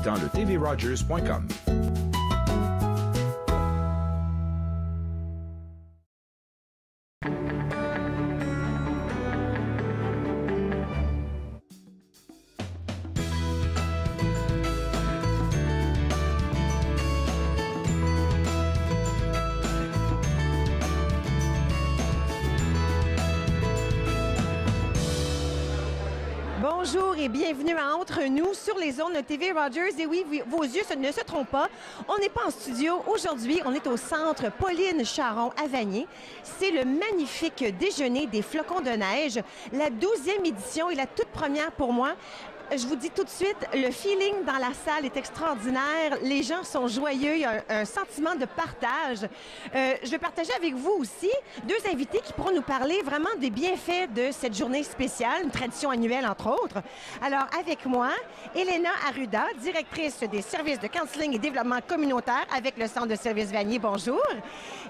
visitant le tvrogers.com. Bonjour et bienvenue à Entre nous sur les ondes de TV Rogers. Et oui, vos yeux ne se trompent pas. On n'est pas en studio. Aujourd'hui, on est au centre Pauline Charon à Vanier. C'est le magnifique déjeuner des flocons de neige, la 12e édition et la toute première pour moi. Je vous dis tout de suite, le feeling dans la salle est extraordinaire. Les gens sont joyeux. Il y a un sentiment de partage. Je vais partager avec vous aussi deux invités qui pourront nous parler vraiment des bienfaits de cette journée spéciale, une tradition annuelle entre autres. Alors, avec moi, Elena Arruda, directrice des services de counseling et développement communautaire avec le Centre de services Vanier. Bonjour.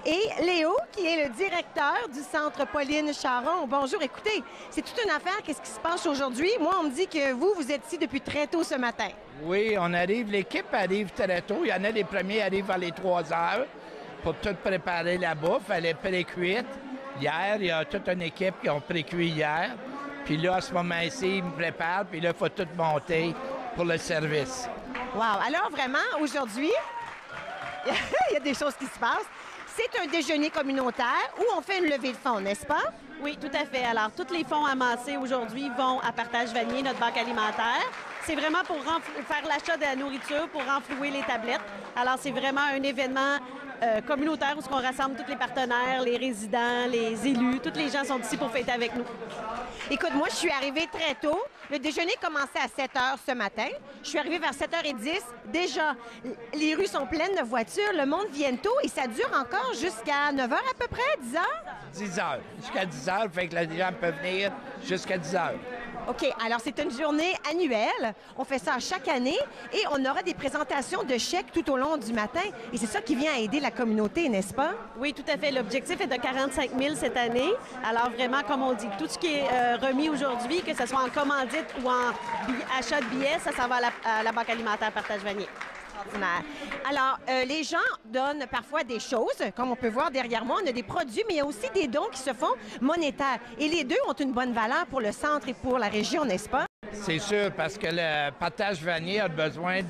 Et Léo, qui est le directeur du Centre Pauline Charon. Bonjour. Écoutez, c'est toute une affaire. Qu'est-ce qui se passe aujourd'hui? Moi, on me dit que vous êtes ici depuis très tôt ce matin. Oui, on arrive, l'équipe arrive très tôt. Il y en a les premiers qui arrivent à les 3 heures pour tout préparer la bouffe. Elle est pré-cuite. Hier, il y a toute une équipe qui ont pré-cuit hier. Puis là, à ce moment-ci, ils me préparent. Puis là, il faut tout monter pour le service. Wow! Alors vraiment, aujourd'hui, il y a des choses qui se passent. C'est un déjeuner communautaire où on fait une levée de fonds, n'est-ce pas? Oui, tout à fait. Alors, tous les fonds amassés aujourd'hui vont à Partage Vanier, notre banque alimentaire. C'est vraiment pour faire l'achat de la nourriture, pour renflouer les tablettes. Alors, c'est vraiment un événement communautaire où on rassemble tous les partenaires, les résidents, les élus. Tous les gens sont ici pour fêter avec nous. Écoute, moi, je suis arrivée très tôt. Le déjeuner commençait à 7 h ce matin. Je suis arrivée vers 7h10. Déjà, les rues sont pleines de voitures. Le monde vient tôt et ça dure encore jusqu'à 9 h à peu près, 10 h? 10 heures. Jusqu'à 10 heures, fait que les gens peuvent venir jusqu'à 10 heures. OK. Alors, c'est une journée annuelle. On fait ça chaque année et on aura des présentations de chèques tout au long du matin. Et c'est ça qui vient aider la communauté, n'est-ce pas? Oui, tout à fait. L'objectif est de 45 000 cette année. Alors, vraiment, comme on dit, tout ce qui est remis aujourd'hui, que ce soit en commandite ou en achat de billets, ça va à la Banque alimentaire Partage Vanier. Alors, les gens donnent parfois des choses, comme on peut voir derrière moi, on a des produits, mais il y a aussi des dons qui se font monétaires. Et les deux ont une bonne valeur pour le centre et pour la région, n'est-ce pas? C'est sûr, parce que le Partage Vanier a besoin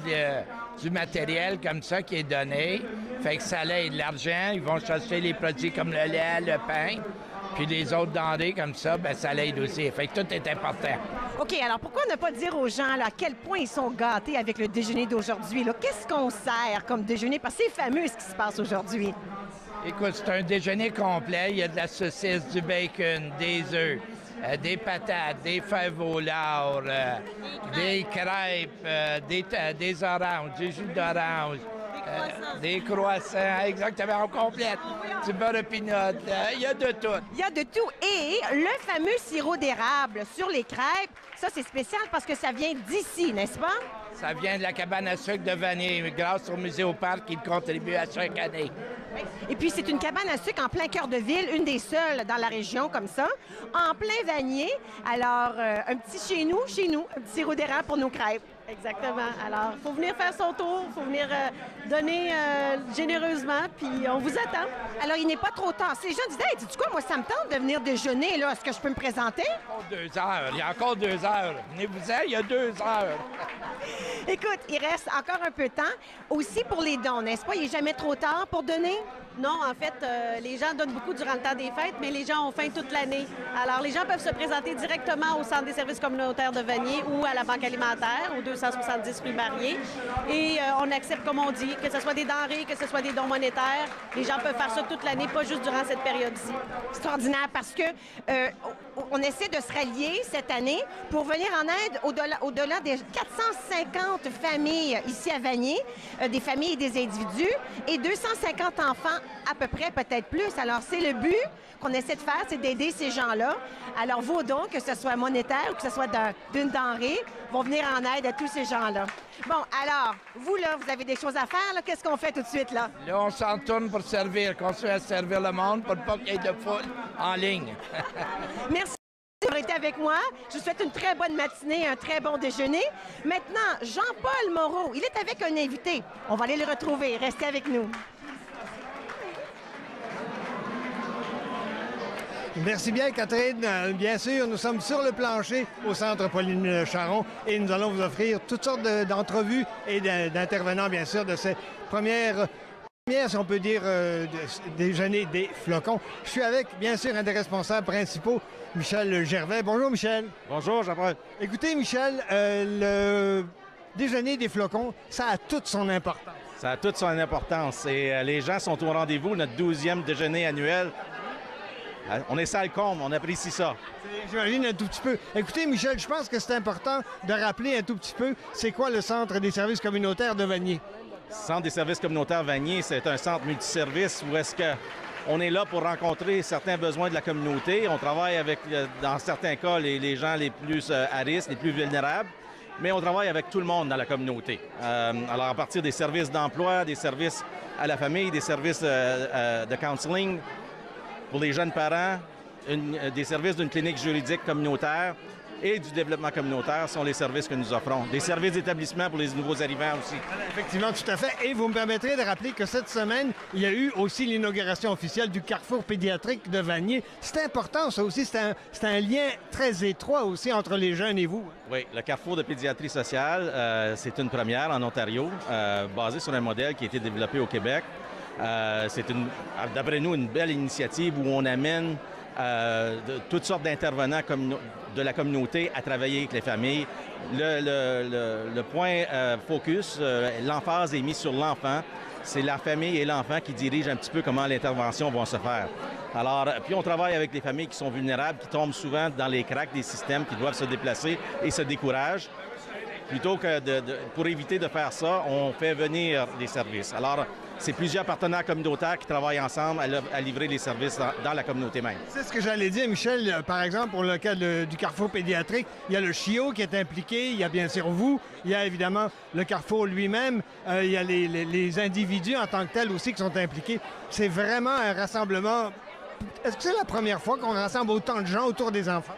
du matériel comme ça qui est donné. Fait que ça aide l'argent. Ils vont chercher les produits comme le lait, le pain. Puis les autres denrées comme ça, bien, ça l'aide aussi. Fait que tout est important. OK, alors pourquoi ne pas dire aux gens là, à quel point ils sont gâtés avec le déjeuner d'aujourd'hui? Qu'est-ce qu'on sert comme déjeuner? Parce que c'est fameux ce qui se passe aujourd'hui. Écoute, c'est un déjeuner complet. Il y a de la saucisse, du bacon, des œufs, des patates, des fèves au lard, des crêpes, des oranges, du jus d'orange. Des croissants, exactement, on complète. Du beurre de pinot, il y a de tout. Il y a de tout. Et le fameux sirop d'érable sur les crêpes, ça c'est spécial parce que ça vient d'ici, n'est-ce pas? Ça vient de la cabane à sucre de Vanier, grâce au Musée au Parc qui contribue à chaque année. Et puis c'est une cabane à sucre en plein cœur de ville, une des seules dans la région comme ça, en plein Vanier. Alors, un petit chez nous, un petit sirop d'érable pour nos crêpes. Exactement. Alors, il faut venir faire son tour, il faut venir donner généreusement, puis on vous attend. Alors, il n'est pas trop tard. Si les gens disent, hey, dis-tu quoi, moi, ça me tente de venir déjeuner, là, est-ce que je peux me présenter? Il y a encore 2 heures. Venez-vous-en, il y a 2 heures. Écoute, il reste encore un peu de temps. Aussi pour les dons, n'est-ce pas? Il n'est jamais trop tard pour donner? Non, en fait, les gens donnent beaucoup durant le temps des fêtes, mais les gens ont faim toute l'année. Alors, les gens peuvent se présenter directement au Centre des services communautaires de Vanier ou à la Banque alimentaire, au 270 rue Marier. Et on accepte, comme on dit, que ce soit des denrées, que ce soit des dons monétaires. Les gens peuvent faire ça toute l'année, pas juste durant cette période-ci. Extraordinaire, parce que on essaie de se rallier cette année pour venir en aide au-delà des 450 familles ici à Vanier, des familles et des individus, et 250 enfants à peu près, peut-être plus. Alors, c'est le but qu'on essaie de faire, c'est d'aider ces gens-là. Alors, vos dons, que ce soit monétaire ou que ce soit d'une denrée, vont venir en aide à tous ces gens-là. Bon, alors, vous, là, vous avez des choses à faire, là. Qu'est-ce qu'on fait tout de suite, là? Là, on s'en tourne pour servir, continuer à servir le monde pour pas qu'il y ait de foule en ligne. Merci. d'avoir été avec moi. Je vous souhaite une très bonne matinée, un très bon déjeuner. Maintenant, Jean-Paul Moreau, il est avec un invité. On va aller le retrouver. Restez avec nous. Merci bien, Catherine. Bien sûr, nous sommes sur le plancher au Centre Pauline Charon et nous allons vous offrir toutes sortes d'entrevues et d'intervenants, bien sûr, de cette première, si on peut dire, déjeuner des flocons. Je suis avec, bien sûr, un des responsables principaux, Michel Gervais. Bonjour, Michel. Bonjour, Jean-Paul. Écoutez, Michel, le déjeuner des flocons, ça a toute son importance. Ça a toute son importance et les gens sont au rendez-vous. Notre 12e déjeuner annuel. On est salle comble, on apprécie ça. J'imagine un tout petit peu. Écoutez, Michel, je pense que c'est important de rappeler un tout petit peu c'est quoi le Centre des services communautaires de Vanier. Le Centre des services communautaires Vanier, c'est un centre multiservice où est-ce qu'on est là pour rencontrer certains besoins de la communauté. On travaille avec, dans certains cas, les gens les plus à risque, les plus vulnérables, mais on travaille avec tout le monde dans la communauté. Alors, à partir des services d'emploi, des services à la famille, des services de counseling, pour les jeunes parents, des services d'une clinique juridique communautaire et du développement communautaire sont les services que nous offrons. Des services d'établissement pour les nouveaux arrivants aussi. Effectivement, tout à fait. Et vous me permettrez de rappeler que cette semaine, il y a eu aussi l'inauguration officielle du Carrefour pédiatrique de Vanier. C'est important, ça aussi. C'est un lien très étroit aussi entre les jeunes et vous. Oui, le Carrefour de pédiatrie sociale, c'est une première en Ontario, basée sur un modèle qui a été développé au Québec. C'est, d'après nous, une belle initiative où on amène toutes sortes d'intervenants de la communauté à travailler avec les familles. Le point focus, l'emphase est mise sur l'enfant. C'est la famille et l'enfant qui dirigent un petit peu comment l'intervention va se faire. Alors, puis on travaille avec les familles qui sont vulnérables, qui tombent souvent dans les cracks des systèmes, qui doivent se déplacer et se découragent. Plutôt que pour éviter de faire ça, on fait venir des services. Alors, c'est plusieurs partenaires communautaires qui travaillent ensemble à livrer les services dans la communauté même. C'est ce que j'allais dire, Michel. Par exemple, pour le cas du Carrefour pédiatrique, il y a le CHIO qui est impliqué, il y a bien sûr vous, il y a évidemment le Carrefour lui-même, il y a les individus en tant que tels aussi qui sont impliqués. C'est vraiment un rassemblement. Est-ce que c'est la première fois qu'on rassemble autant de gens autour des enfants?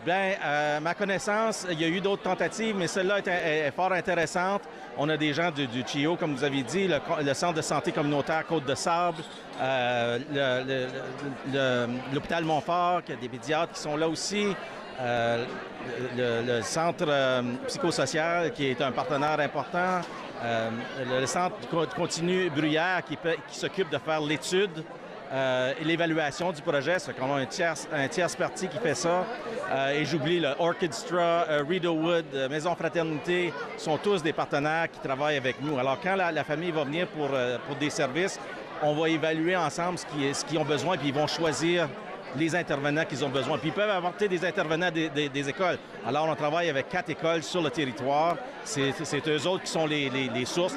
Bien, à ma connaissance, il y a eu d'autres tentatives, mais celle-là est fort intéressante. On a des gens du CHIO, comme vous avez dit, le Centre de santé communautaire Côte-de-Sable, l'hôpital Montfort, qui a des pédiatres qui sont là aussi, le Centre psychosocial, qui est un partenaire important, le Centre continu Bruyère, qui s'occupe de faire l'étude et l'évaluation du projet, c'est qu'on a un tierce parti qui fait ça. Et j'oublie le Orchestra, Rideauwood, Maison Fraternité, sont tous des partenaires qui travaillent avec nous. Alors quand la famille va venir pour des services, on va évaluer ensemble ce qu'ils ont besoin, puis ils vont choisir les intervenants qu'ils ont besoin. Puis ils peuvent apporter des intervenants des écoles. Alors on travaille avec 4 écoles sur le territoire. C'est eux autres qui sont les sources,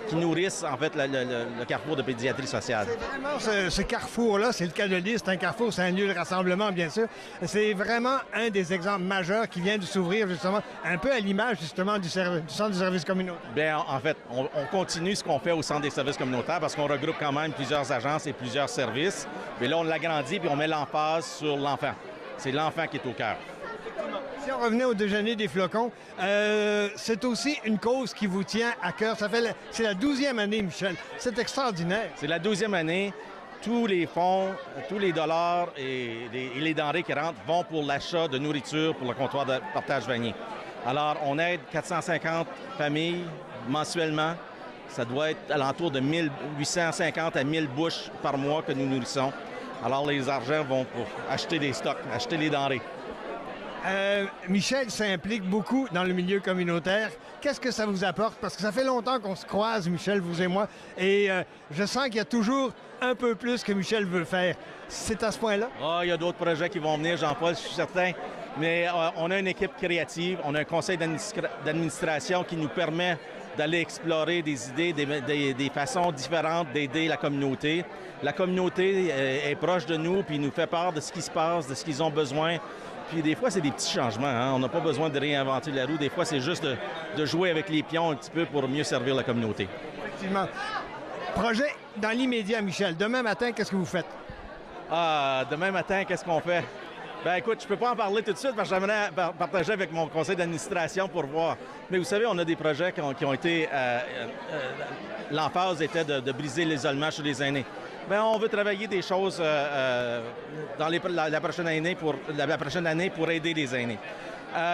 qui nourrissent en fait le carrefour de pédiatrie sociale. C'est vraiment ce carrefour-là, c'est le cas de le dire, c'est un carrefour, c'est un lieu de rassemblement, bien sûr. C'est vraiment un des exemples majeurs qui vient de s'ouvrir justement, un peu à l'image justement du Centre du service communautaire. Bien, en fait, on continue ce qu'on fait au Centre des services communautaires parce qu'on regroupe quand même plusieurs agences et plusieurs services. Mais là, on l'agrandit puis on met l'emphase sur l'enfant. C'est l'enfant qui est au cœur. Si on revenait au déjeuner des flocons, c'est aussi une cause qui vous tient à cœur. C'est la 12e année, Michel. C'est extraordinaire. C'est la 12e année. Tous les fonds, tous les dollars et les denrées qui rentrent vont pour l'achat de nourriture pour le comptoir de partage Vanier. Alors, on aide 450 familles mensuellement. Ça doit être alentour de 850 à 1000 bouches par mois que nous nourrissons. Alors, les argents vont pour acheter des stocks, acheter les denrées. Michel s'implique beaucoup dans le milieu communautaire. Qu'est-ce que ça vous apporte? Parce que ça fait longtemps qu'on se croise, Michel, vous et moi, et je sens qu'il y a toujours un peu plus que Michel veut faire. C'est à ce point-là? Ah, il y a d'autres projets qui vont venir, Jean-Paul, je suis certain. Mais on a une équipe créative, on a un conseil d'administration qui nous permet d'aller explorer des idées, des façons différentes d'aider la communauté. La communauté est proche de nous, puis nous fait part de ce qui se passe, de ce qu'ils ont besoin. Puis des fois, c'est des petits changements. Hein? On n'a pas besoin de réinventer la roue. Des fois, c'est juste de jouer avec les pions un petit peu pour mieux servir la communauté. Effectivement. Projet dans l'immédiat, Michel. Demain matin, qu'est-ce que vous faites? Ah, demain matin, qu'est-ce qu'on fait? Bien, écoute, je ne peux pas en parler tout de suite parce que j'aimerais partager avec mon conseil d'administration pour voir. Mais vous savez, on a des projets qui ont été... l'emphase était de briser l'isolement chez les aînés. Bien, on veut travailler des choses dans la prochaine année pour aider les aînés.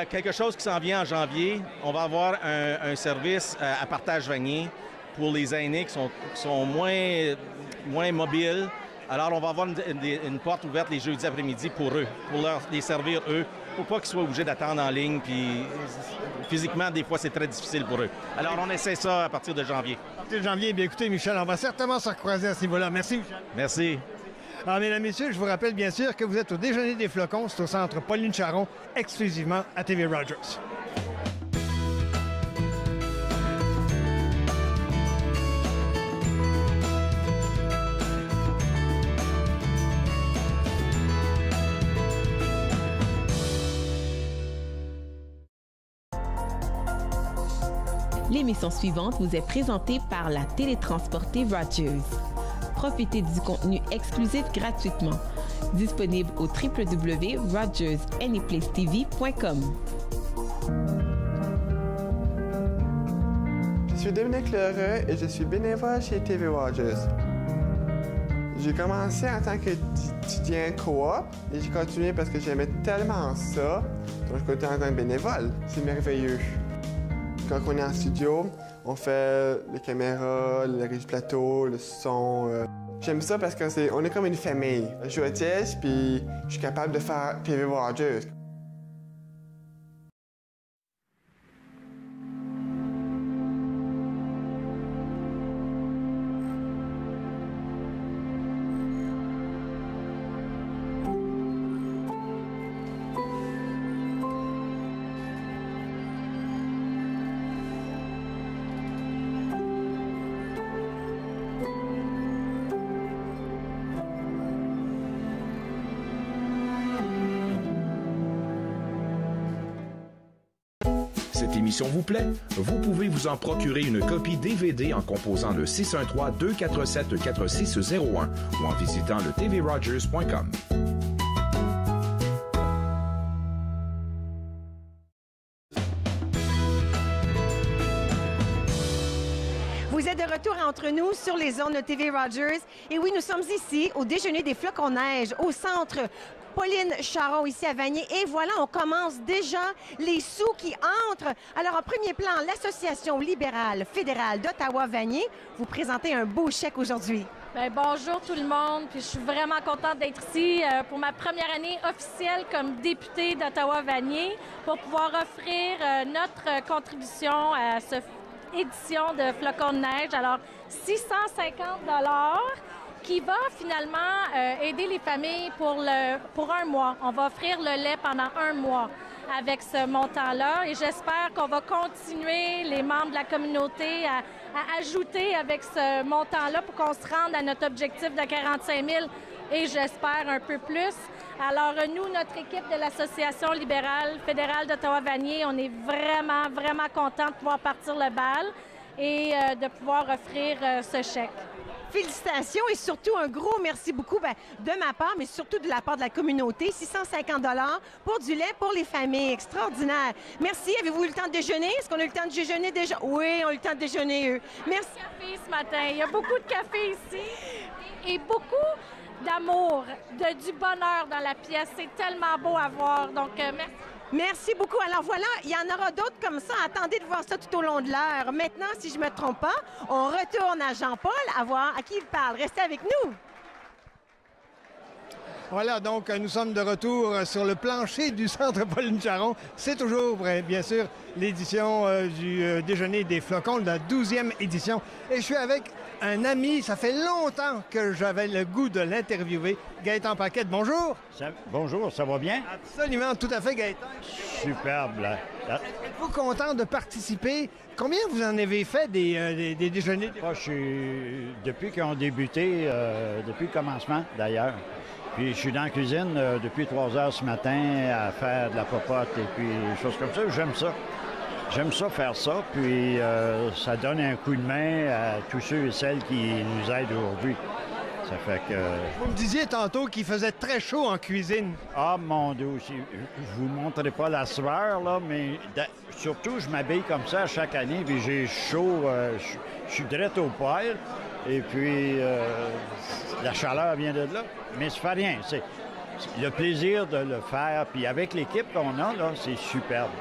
Quelque chose qui s'en vient en janvier, on va avoir un service à partage vanier pour les aînés qui sont moins mobiles. Alors, on va avoir une porte ouverte les jeudis après-midi pour eux, pour les servir eux, pour pas qu'ils soient obligés d'attendre en ligne. Puis, physiquement, des fois, c'est très difficile pour eux. Alors, on essaie ça à partir de janvier. À partir de janvier, bien écoutez, Michel, on va certainement se recroiser à ce niveau-là. Merci, Michel. Merci. Alors, mesdames, messieurs, je vous rappelle bien sûr que vous êtes au Déjeuner des Flocons, c'est au centre Pauline Charon, exclusivement à TV Rogers. L'émission suivante vous est présentée par la télétransportée Rogers. Profitez du contenu exclusif gratuitement. Disponible au www.rogersanyplacetv.com. Je suis Dominique Lheureux et je suis bénévole chez TV Rogers. J'ai commencé en tant qu'étudiant coop et j'ai continué parce que j'aimais tellement ça. Donc je continue en tant que bénévole. C'est merveilleux. Quand on est en studio, on fait les caméras, le régie plateau, le son. J'aime ça parce qu'on est comme une famille. Je joue à Tiège, puis je suis capable de faire TV Rogers. Cette émission vous plaît? Vous pouvez vous en procurer une copie DVD en composant le 613-247-4601 ou en visitant le tvrogers.com. Vous êtes de retour entre nous sur les ondes de TV Rogers. Et oui, nous sommes ici au Déjeuner des Flocons Neige, au centre Pauline Charon, ici à Vanier. Et voilà, on commence déjà les sous qui entrent. Alors, en premier plan, l'Association libérale fédérale d'Ottawa-Vanier. Vous présentez un beau chèque aujourd'hui. Bien, bonjour tout le monde. Puis je suis vraiment contente d'être ici pour ma première année officielle comme députée d'Ottawa-Vanier pour pouvoir offrir notre contribution à cette édition de Flocons de neige. Alors, 650 $ qui va finalement aider les familles pour un mois. On va offrir le lait pendant un mois avec ce montant-là et j'espère qu'on va continuer, les membres de la communauté, à ajouter avec ce montant-là pour qu'on se rende à notre objectif de 45 000 et j'espère un peu plus. Alors nous, notre équipe de l'Association libérale fédérale d'Ottawa-Vanier, on est vraiment, vraiment contents de pouvoir partir le bal et de pouvoir offrir ce chèque. Félicitations et surtout un gros merci beaucoup de ma part, mais surtout de la part de la communauté. 650 $ pour du lait pour les familles. Extraordinaire. Merci. Avez-vous eu le temps de déjeuner? Est-ce qu'on a eu le temps de déjeuner déjà? Oui, on a eu le temps de déjeuner, eux. Merci. Café ce matin. Il y a beaucoup de café ici et beaucoup d'amour, du bonheur dans la pièce. C'est tellement beau à voir. Donc, merci. Merci beaucoup. Alors voilà, il y en aura d'autres comme ça. Attendez de voir ça tout au long de l'heure. Maintenant, si je ne me trompe pas, on retourne à Jean-Paul à voir à qui il parle. Restez avec nous. Voilà, donc nous sommes de retour sur le plancher du centre Pauline Charon. C'est toujours, bien sûr, l'édition du Déjeuner des Flocons, la 12e édition. Et je suis avec un ami, ça fait longtemps que j'avais le goût de l'interviewer. Gaëtan Paquette, bonjour. Bonjour, ça va bien? Absolument, tout à fait, Gaëtan. Superbe. Êtes-vous content de participer? Combien vous en avez fait des déjeuners? Depuis qu'ils ont débuté, depuis le commencement d'ailleurs. Puis je suis dans la cuisine depuis 3 heures ce matin à faire de la popote et puis des choses comme ça. J'aime ça. J'aime ça faire ça, puis ça donne un coup de main à tous ceux et celles qui nous aident aujourd'hui. Ça fait que... Vous me disiez tantôt qu'il faisait très chaud en cuisine. Ah, mon Dieu, je vous montrerai pas la sueur, là, mais surtout, je m'habille comme ça chaque année, puis j'ai chaud, je suis direct au poêle, et puis la chaleur vient de là. Mais ça fait rien, c'est le plaisir de le faire, puis avec l'équipe qu'on a, là, c'est superbe.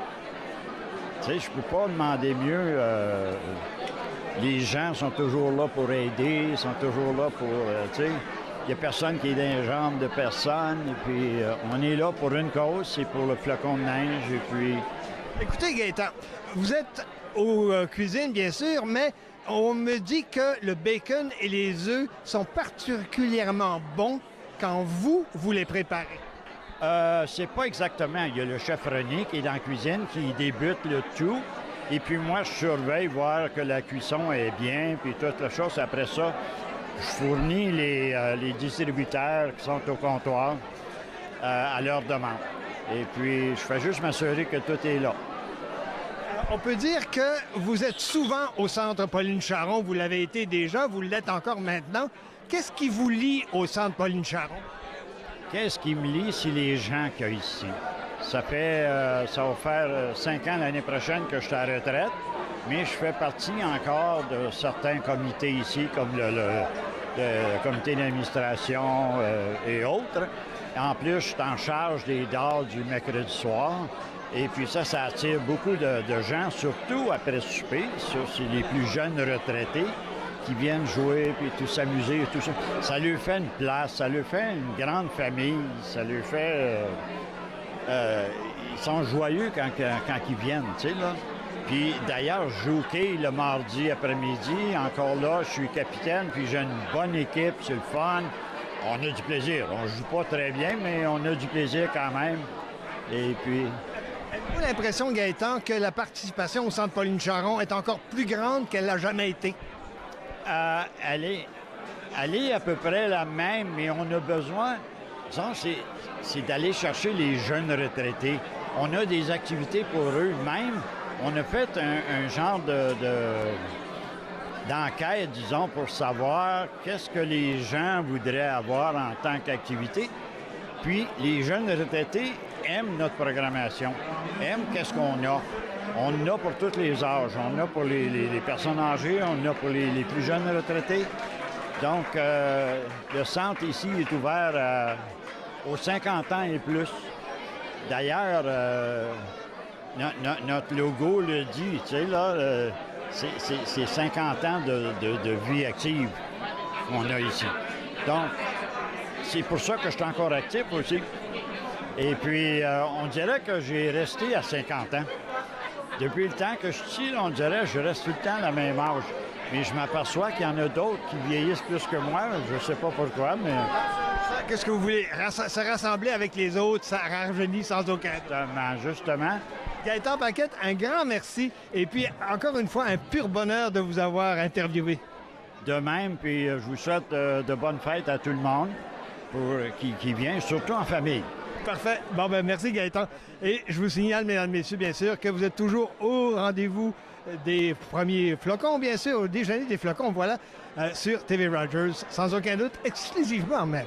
Tu sais, je peux pas demander mieux. Les gens sont toujours là pour aider, sont toujours là pour, tu sais, il n'y a personne qui est dans les jambes de personne. Et puis, on est là pour une cause, c'est pour le flocon de neige. Et puis... Écoutez, Gaëtan, vous êtes aux cuisines, bien sûr, mais on me dit que le bacon et les œufs sont particulièrement bons quand vous les préparez. C'est pas exactement. Il y a le chef René qui est dans la cuisine, qui débute le tout. Et puis moi, je surveille, voir que la cuisson est bien, puis toute la chose. Après ça, je fournis les distributeurs qui sont au comptoir à leur demande. Et puis, je fais juste m'assurer que tout est là. On peut dire que vous êtes souvent au Centre Pauline Charron. Vous l'avez été déjà, vous l'êtes encore maintenant. Qu'est-ce qui vous lie au Centre Pauline Charron? Qu'est-ce qui me lie, c'est les gens qu'il y a ici. Ça va faire 5 ans l'année prochaine que je suis à la retraite, mais je fais partie encore de certains comités ici, comme le comité d'administration et autres. En plus, je suis en charge des dards du mercredi soir. Et puis ça attire beaucoup de gens, surtout après le souper. Ça, c'est les plus jeunes retraités qui viennent jouer puis tout s'amuser et tout ça. Ça leur fait une place, ça leur fait une grande famille, ça leur fait... ils sont joyeux quand ils viennent, tu sais, là. Puis d'ailleurs, je joue au quai le mardi après-midi. Encore là, je suis capitaine, puis j'ai une bonne équipe, c'est le fun. On a du plaisir. On joue pas très bien, mais on a du plaisir quand même. Et puis... Avez-vous l'impression, Gaëtan, que la participation au Centre Pauline Charron est encore plus grande qu'elle n'a jamais été? Elle est à peu près la même, mais on a besoin... Disons, c'est d'aller chercher les jeunes retraités. On a des activités pour eux-mêmes. On a fait un genre d'enquête, disons, pour savoir qu'est-ce que les gens voudraient avoir en tant qu'activité. Puis, les jeunes retraités aiment notre programmation, aiment qu'est-ce qu'on a. On en a pour tous les âges. On en a pour les personnes âgées, on en a pour les plus jeunes retraités. Donc, le centre ici est ouvert aux 50 ans et plus. D'ailleurs, notre logo le dit, tu sais, là, c'est 50 ans de vie active qu'on a ici. Donc, c'est pour ça que je suis encore actif aussi. Et puis, on dirait que j'ai resté à 50 ans. Depuis le temps que je suis ici, on dirait que je reste tout le temps à la même âge. Mais je m'aperçois qu'il y en a d'autres qui vieillissent plus que moi. Je ne sais pas pourquoi, mais... Qu'est-ce que vous voulez? Se rassembler avec les autres, ça rajeunit sans aucun doute. Justement. Gaëtan Paquette, un grand merci. Et puis, encore une fois, un pur bonheur de vous avoir interviewé. De même, puis je vous souhaite de bonnes fêtes à tout le monde qui vient, surtout en famille. Parfait. Bon, ben merci Gaëtan. Et je vous signale, mesdames et messieurs, bien sûr, que vous êtes toujours au rendez-vous des premiers flocons, bien sûr, au déjeuner des flocons, voilà, sur TV Rogers, sans aucun doute, exclusivement même.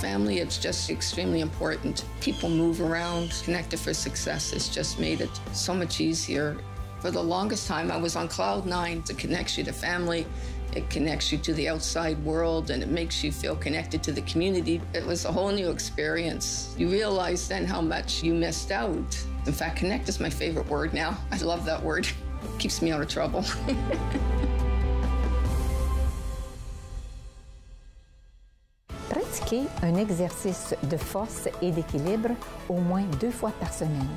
Family, it's just extremely important. People move around. Connected for Success has just made it so much easier. For the longest time, I was on cloud nine. It connects you to family, it connects you to the outside world, and it makes you feel connected to the community. It was a whole new experience. You realize then how much you missed out. In fact, connect is my favorite word now. I love that word. It keeps me out of trouble. Pratiquez un exercice de force et d'équilibre au moins 2 fois par semaine.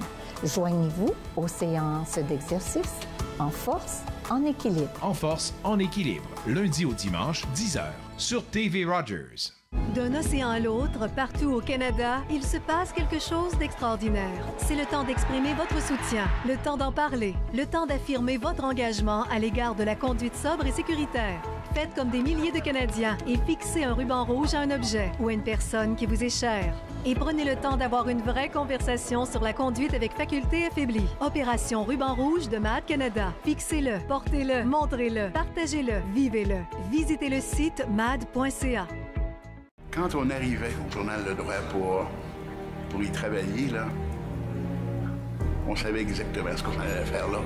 Joignez-vous aux séances d'exercice en force, en équilibre. En force, en équilibre, lundi au dimanche, 10h, sur TV Rogers. D'un océan à l'autre, partout au Canada, il se passe quelque chose d'extraordinaire. C'est le temps d'exprimer votre soutien, le temps d'en parler, le temps d'affirmer votre engagement à l'égard de la conduite sobre et sécuritaire. Faites comme des milliers de Canadiens et fixez un ruban rouge à un objet ou à une personne qui vous est chère. Et prenez le temps d'avoir une vraie conversation sur la conduite avec faculté affaiblie. Opération Ruban rouge de MAD Canada. Fixez-le, portez-le, montrez-le, partagez-le, vivez-le. Visitez le site mad.ca. Quand on arrivait au Journal Le Droit pour y travailler, là, on savait exactement ce qu'on allait faire là.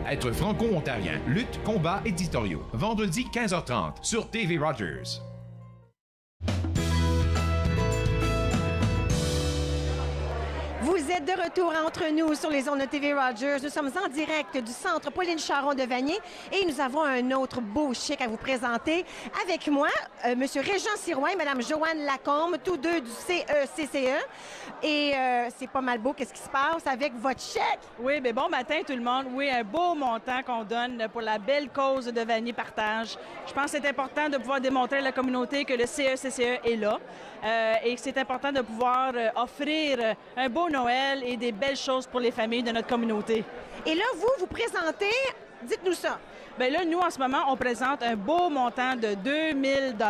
Être franco-ontarien, lutte, combat éditoriaux. Vendredi 15h30 sur TV Rogers. Vous êtes de retour entre nous sur les ondes de TV Rogers. Nous sommes en direct du Centre Pauline Charon de Vanier et nous avons un autre beau chic à vous présenter. Avec moi, M. Régent Sirois et Mme Joanne Lacombe, tous deux du CECCE. Et c'est pas mal beau, qu'est-ce qui se passe avec votre chèque? Oui, bien bon matin tout le monde. Oui, un beau montant qu'on donne pour la belle cause de Vanier Partage. Je pense que c'est important de pouvoir démontrer à la communauté que le CECCE est là et que c'est important de pouvoir offrir un beau Noël et des belles choses pour les familles de notre communauté. Et là, vous présentez, dites-nous ça. Bien là, nous, en ce moment, on présente un beau montant de 2000 $.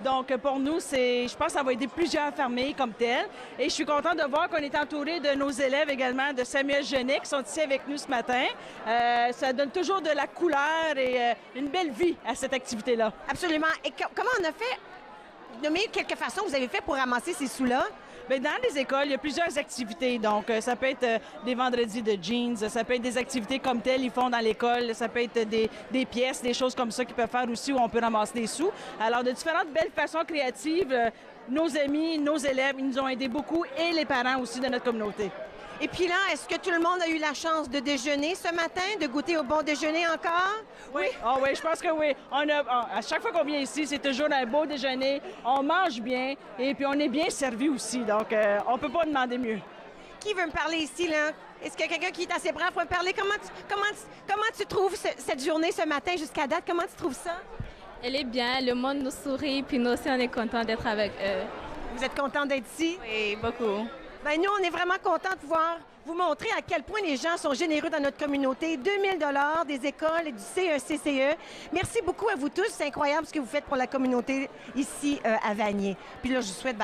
Donc, pour nous, je pense que ça va aider plusieurs familles comme telles. Et je suis contente de voir qu'on est entouré de nos élèves également, de Samuel Genet, qui sont ici avec nous ce matin. Ça donne toujours de la couleur et une belle vie à cette activité-là. Absolument. Et comment on a fait? Nommez quelques façons vous avez fait pour ramasser ces sous-là? Bien, dans les écoles, il y a plusieurs activités. Donc, ça peut être des vendredis de jeans, ça peut être des activités comme telles, ils font dans l'école, ça peut être des pièces, des choses comme ça qu'ils peuvent faire aussi où on peut ramasser des sous. Alors, de différentes belles façons créatives, nos amis, nos élèves, ils nous ont aidés beaucoup et les parents aussi de notre communauté. Et puis là, est-ce que tout le monde a eu la chance de déjeuner ce matin, de goûter au bon déjeuner encore? Oui. Ah oui, je pense que oui. À chaque fois qu'on vient ici, c'est toujours un beau déjeuner. On mange bien et puis on est bien servi aussi. Donc, on peut pas demander mieux. Qui veut me parler ici, là? Est-ce qu'il y a quelqu'un qui est assez brave pour me parler? Comment tu trouves cette journée ce matin jusqu'à date? Comment tu trouves ça? Elle est bien. Le monde nous sourit puis nous aussi, on est contents d'être avec eux. Vous êtes contents d'être ici? Oui, beaucoup. Bien, nous, on est vraiment contents de pouvoir vous montrer à quel point les gens sont généreux dans notre communauté. 2000 $ des écoles et du CECCE. Merci beaucoup à vous tous. C'est incroyable ce que vous faites pour la communauté ici à Vanier. Puis là, je vous souhaite,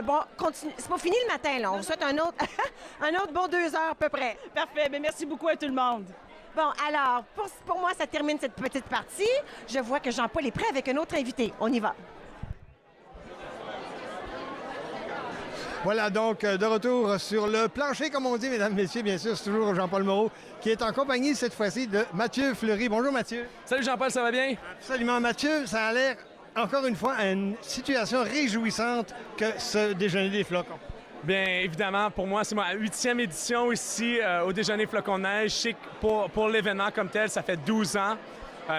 bon, continue. C'est pas fini le matin, là. On vous souhaite un autre bon 2 heures à peu près. Parfait. Bien, merci beaucoup à tout le monde. Bon, alors, pour moi, ça termine cette petite partie. Je vois que Jean-Paul est prêt avec un autre invité. On y va. Voilà donc de retour sur le plancher, comme on dit, mesdames, messieurs. Bien sûr, c'est toujours Jean-Paul Moreau qui est en compagnie cette fois-ci de Mathieu Fleury. Bonjour Mathieu. Salut Jean-Paul, ça va bien? Absolument Mathieu, ça a l'air encore une fois une situation réjouissante que ce déjeuner des flocons. Bien évidemment, pour moi, c'est ma 8e édition ici au déjeuner flocons de neige. Je sais que pour l'événement comme tel, ça fait 12 ans.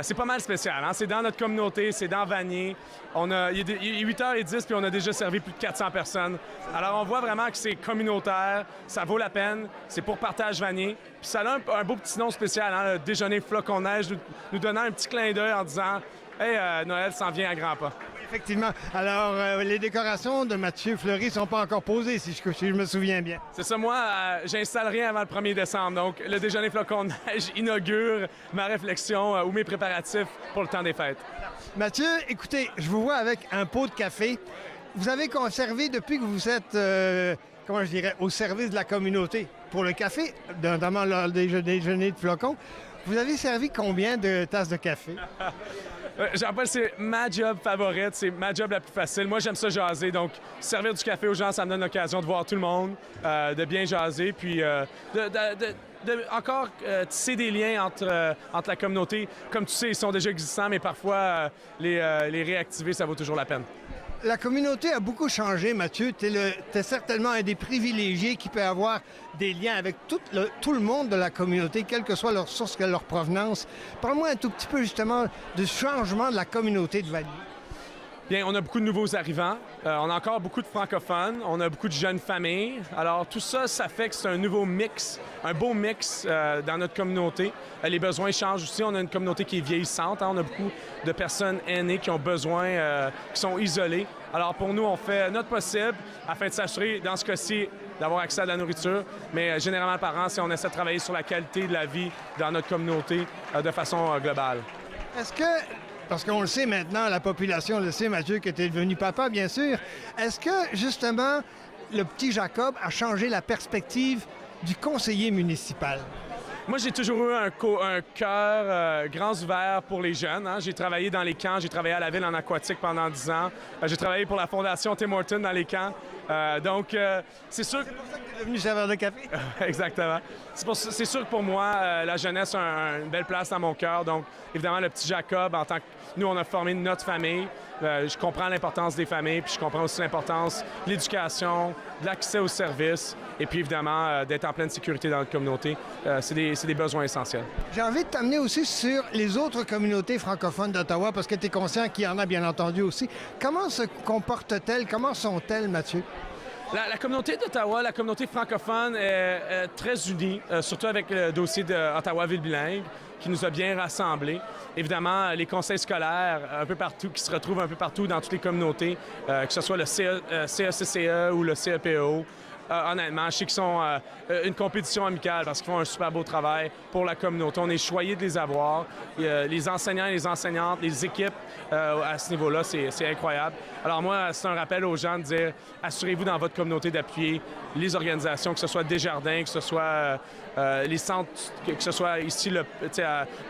C'est pas mal spécial, hein? C'est dans notre communauté, c'est dans Vanier. Il est 8h10 puis on a déjà servi plus de 400 personnes. Alors on voit vraiment que c'est communautaire, ça vaut la peine, c'est pour Partage Vanier. Puis ça a un beau petit nom spécial, hein? Le déjeuner flocons de neige, nous donnant un petit clin d'œil en disant « Hey, Noël s'en vient à grands pas ». Effectivement. Alors, les décorations de Mathieu Fleury ne sont pas encore posées, si je me souviens bien. C'est ça. Moi, j'installe rien avant le 1er décembre. Donc, le déjeuner flocons de neige inaugure ma réflexion ou mes préparatifs pour le temps des fêtes. Mathieu, écoutez, je vous vois avec un pot de café. Vous avez conservé, depuis que vous êtes, au service de la communauté, pour le café, notamment lors des déjeuners de flocons, vous avez servi combien de tasses de café? Jean-Paul, c'est ma job favorite, c'est ma job la plus facile. Moi, j'aime ça jaser, donc servir du café aux gens, ça me donne l'occasion de voir tout le monde, de bien jaser, puis encore tisser des liens entre la communauté. Comme tu sais, ils sont déjà existants, mais parfois, les réactiver, ça vaut toujours la peine. La communauté a beaucoup changé, Mathieu. Tu es certainement un des privilégiés qui peut avoir des liens avec tout le monde de la communauté, quelle que soit leur source, quelle leur provenance. Parle-moi un tout petit peu, justement, du changement de la communauté de Vanier. Bien, on a beaucoup de nouveaux arrivants. On a encore beaucoup de francophones. On a beaucoup de jeunes familles. Alors, tout ça, ça fait que c'est un nouveau mix, un beau mix dans notre communauté. Les besoins changent aussi. On a une communauté qui est vieillissante. Hein. On a beaucoup de personnes aînées qui ont besoin, qui sont isolées. Alors, pour nous, on fait notre possible afin de s'assurer, dans ce cas-ci, d'avoir accès à de la nourriture. Mais généralement, par an, on essaie de travailler sur la qualité de la vie dans notre communauté de façon globale. Est-ce que Parce qu'on le sait maintenant, la population le sait, Mathieu, que tu es devenu papa, bien sûr. Est-ce que, justement, le petit Jacob a changé la perspective du conseiller municipal? Moi, j'ai toujours eu un cœur grand ouvert pour les jeunes. Hein. J'ai travaillé dans les camps, j'ai travaillé à la ville en aquatique pendant 10 ans. J'ai travaillé pour la Fondation Tim Hortons dans les camps. Donc, c'est sûr... C'est pour ça que tu es devenu serveur de café? Exactement. C'est sûr que pour moi, la jeunesse a une belle place dans mon cœur. Donc, évidemment, le petit Jacob, en tant que... Nous, on a formé notre famille. Je comprends l'importance des familles, puis je comprends aussi l'importance de l'éducation, de l'accès aux services, et puis évidemment, d'être en pleine sécurité dans la communauté. C'est des besoins essentiels. J'ai envie de t'amener aussi sur les autres communautés francophones d'Ottawa, parce que tu es conscient qu'il y en a bien entendu aussi. Comment se comportent-elles? Comment sont-elles, Mathieu? La communauté d'Ottawa, la communauté francophone est très unie, surtout avec le dossier d'Ottawa Ville bilingue, qui nous a bien rassemblés. Évidemment, les conseils scolaires un peu partout, qui se retrouvent un peu partout dans toutes les communautés, que ce soit le CECCE ou le CEPO. Honnêtement, je sais qu'ils sont une compétition amicale parce qu'ils font un super beau travail pour la communauté. On est choyés de les avoir. Les enseignants et les enseignantes, les équipes à ce niveau-là, c'est incroyable. Alors moi, c'est un rappel aux gens de dire, assurez-vous dans votre communauté d'appuyer les organisations, que ce soit Desjardins, que ce soit les centres, que ce soit ici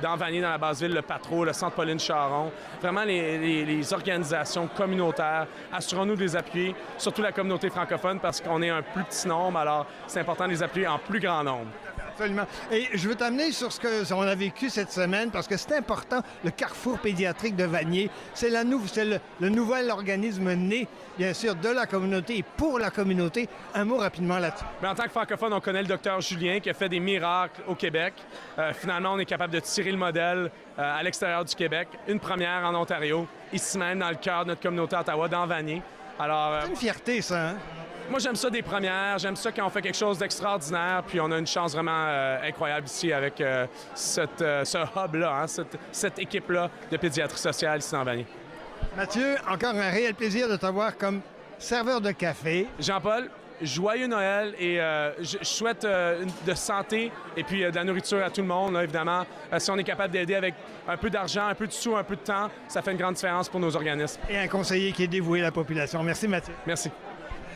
dans Vanier, dans la Basse-Ville, le Patro, le Centre Pauline Charon. Vraiment, les organisations communautaires, assurons-nous de les appuyer, surtout la communauté francophone, parce qu'on est un plus petit nombre, alors c'est important de les appuyer en plus grand nombre. Absolument. Et je veux t'amener sur ce qu'on a vécu cette semaine, parce que c'est important, le Carrefour pédiatrique de Vanier. C'est le nouvel organisme né, bien sûr, de la communauté et pour la communauté. Un mot rapidement là-dessus. Mais en tant que francophone, on connaît le docteur Julien qui a fait des miracles au Québec. Finalement, on est capable de tirer le modèle à l'extérieur du Québec. Une première en Ontario, ici même, dans le cœur de notre communauté à Ottawa, dans Vanier. Alors, c'est une fierté, ça, hein? Moi, j'aime ça des premières. J'aime ça quand on fait quelque chose d'extraordinaire. Puis on a une chance vraiment incroyable ici avec ce hub-là, hein, cette équipe-là de pédiatrie sociale ici dans Vanier. Mathieu, encore un réel plaisir de t'avoir comme serveur de café. Jean-Paul, joyeux Noël et je souhaite de santé et puis de la nourriture à tout le monde, là, évidemment. Si on est capable d'aider avec un peu d'argent, un peu de sous, un peu de temps, ça fait une grande différence pour nos organismes. Et un conseiller qui est dévoué à la population. Merci, Mathieu. Merci.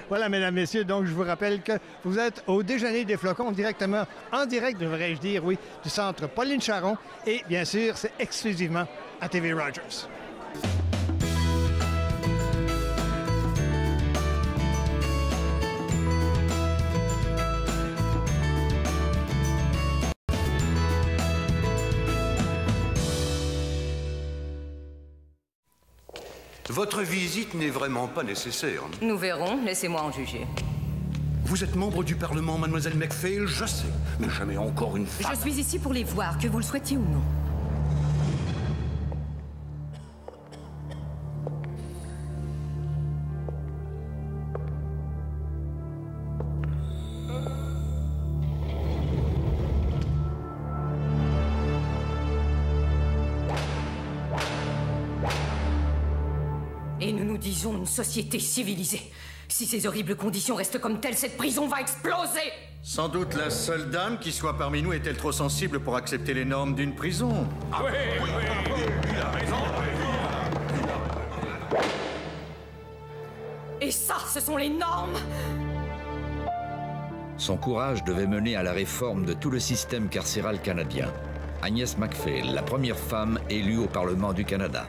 Voilà, mesdames, messieurs, donc je vous rappelle que vous êtes au déjeuner des flocons directement, en direct, devrais-je dire, oui, du centre Pauline Charon. Et bien sûr, c'est exclusivement à TV Rogers. Votre visite n'est vraiment pas nécessaire. Nous verrons, laissez-moi en juger. Vous êtes membre du Parlement, mademoiselle McPhail, je sais, mais jamais encore une femme. Je suis ici pour les voir, que vous le souhaitiez ou non. Et nous nous disons une société civilisée. Si ces horribles conditions restent comme telles, cette prison va exploser! Sans doute la seule dame qui soit parmi nous est-elle trop sensible pour accepter les normes d'une prison. Ah oui, il a raison. Et ça, ce sont les normes! Son courage devait mener à la réforme de tout le système carcéral canadien. Agnès McPhail, la première femme élue au Parlement du Canada.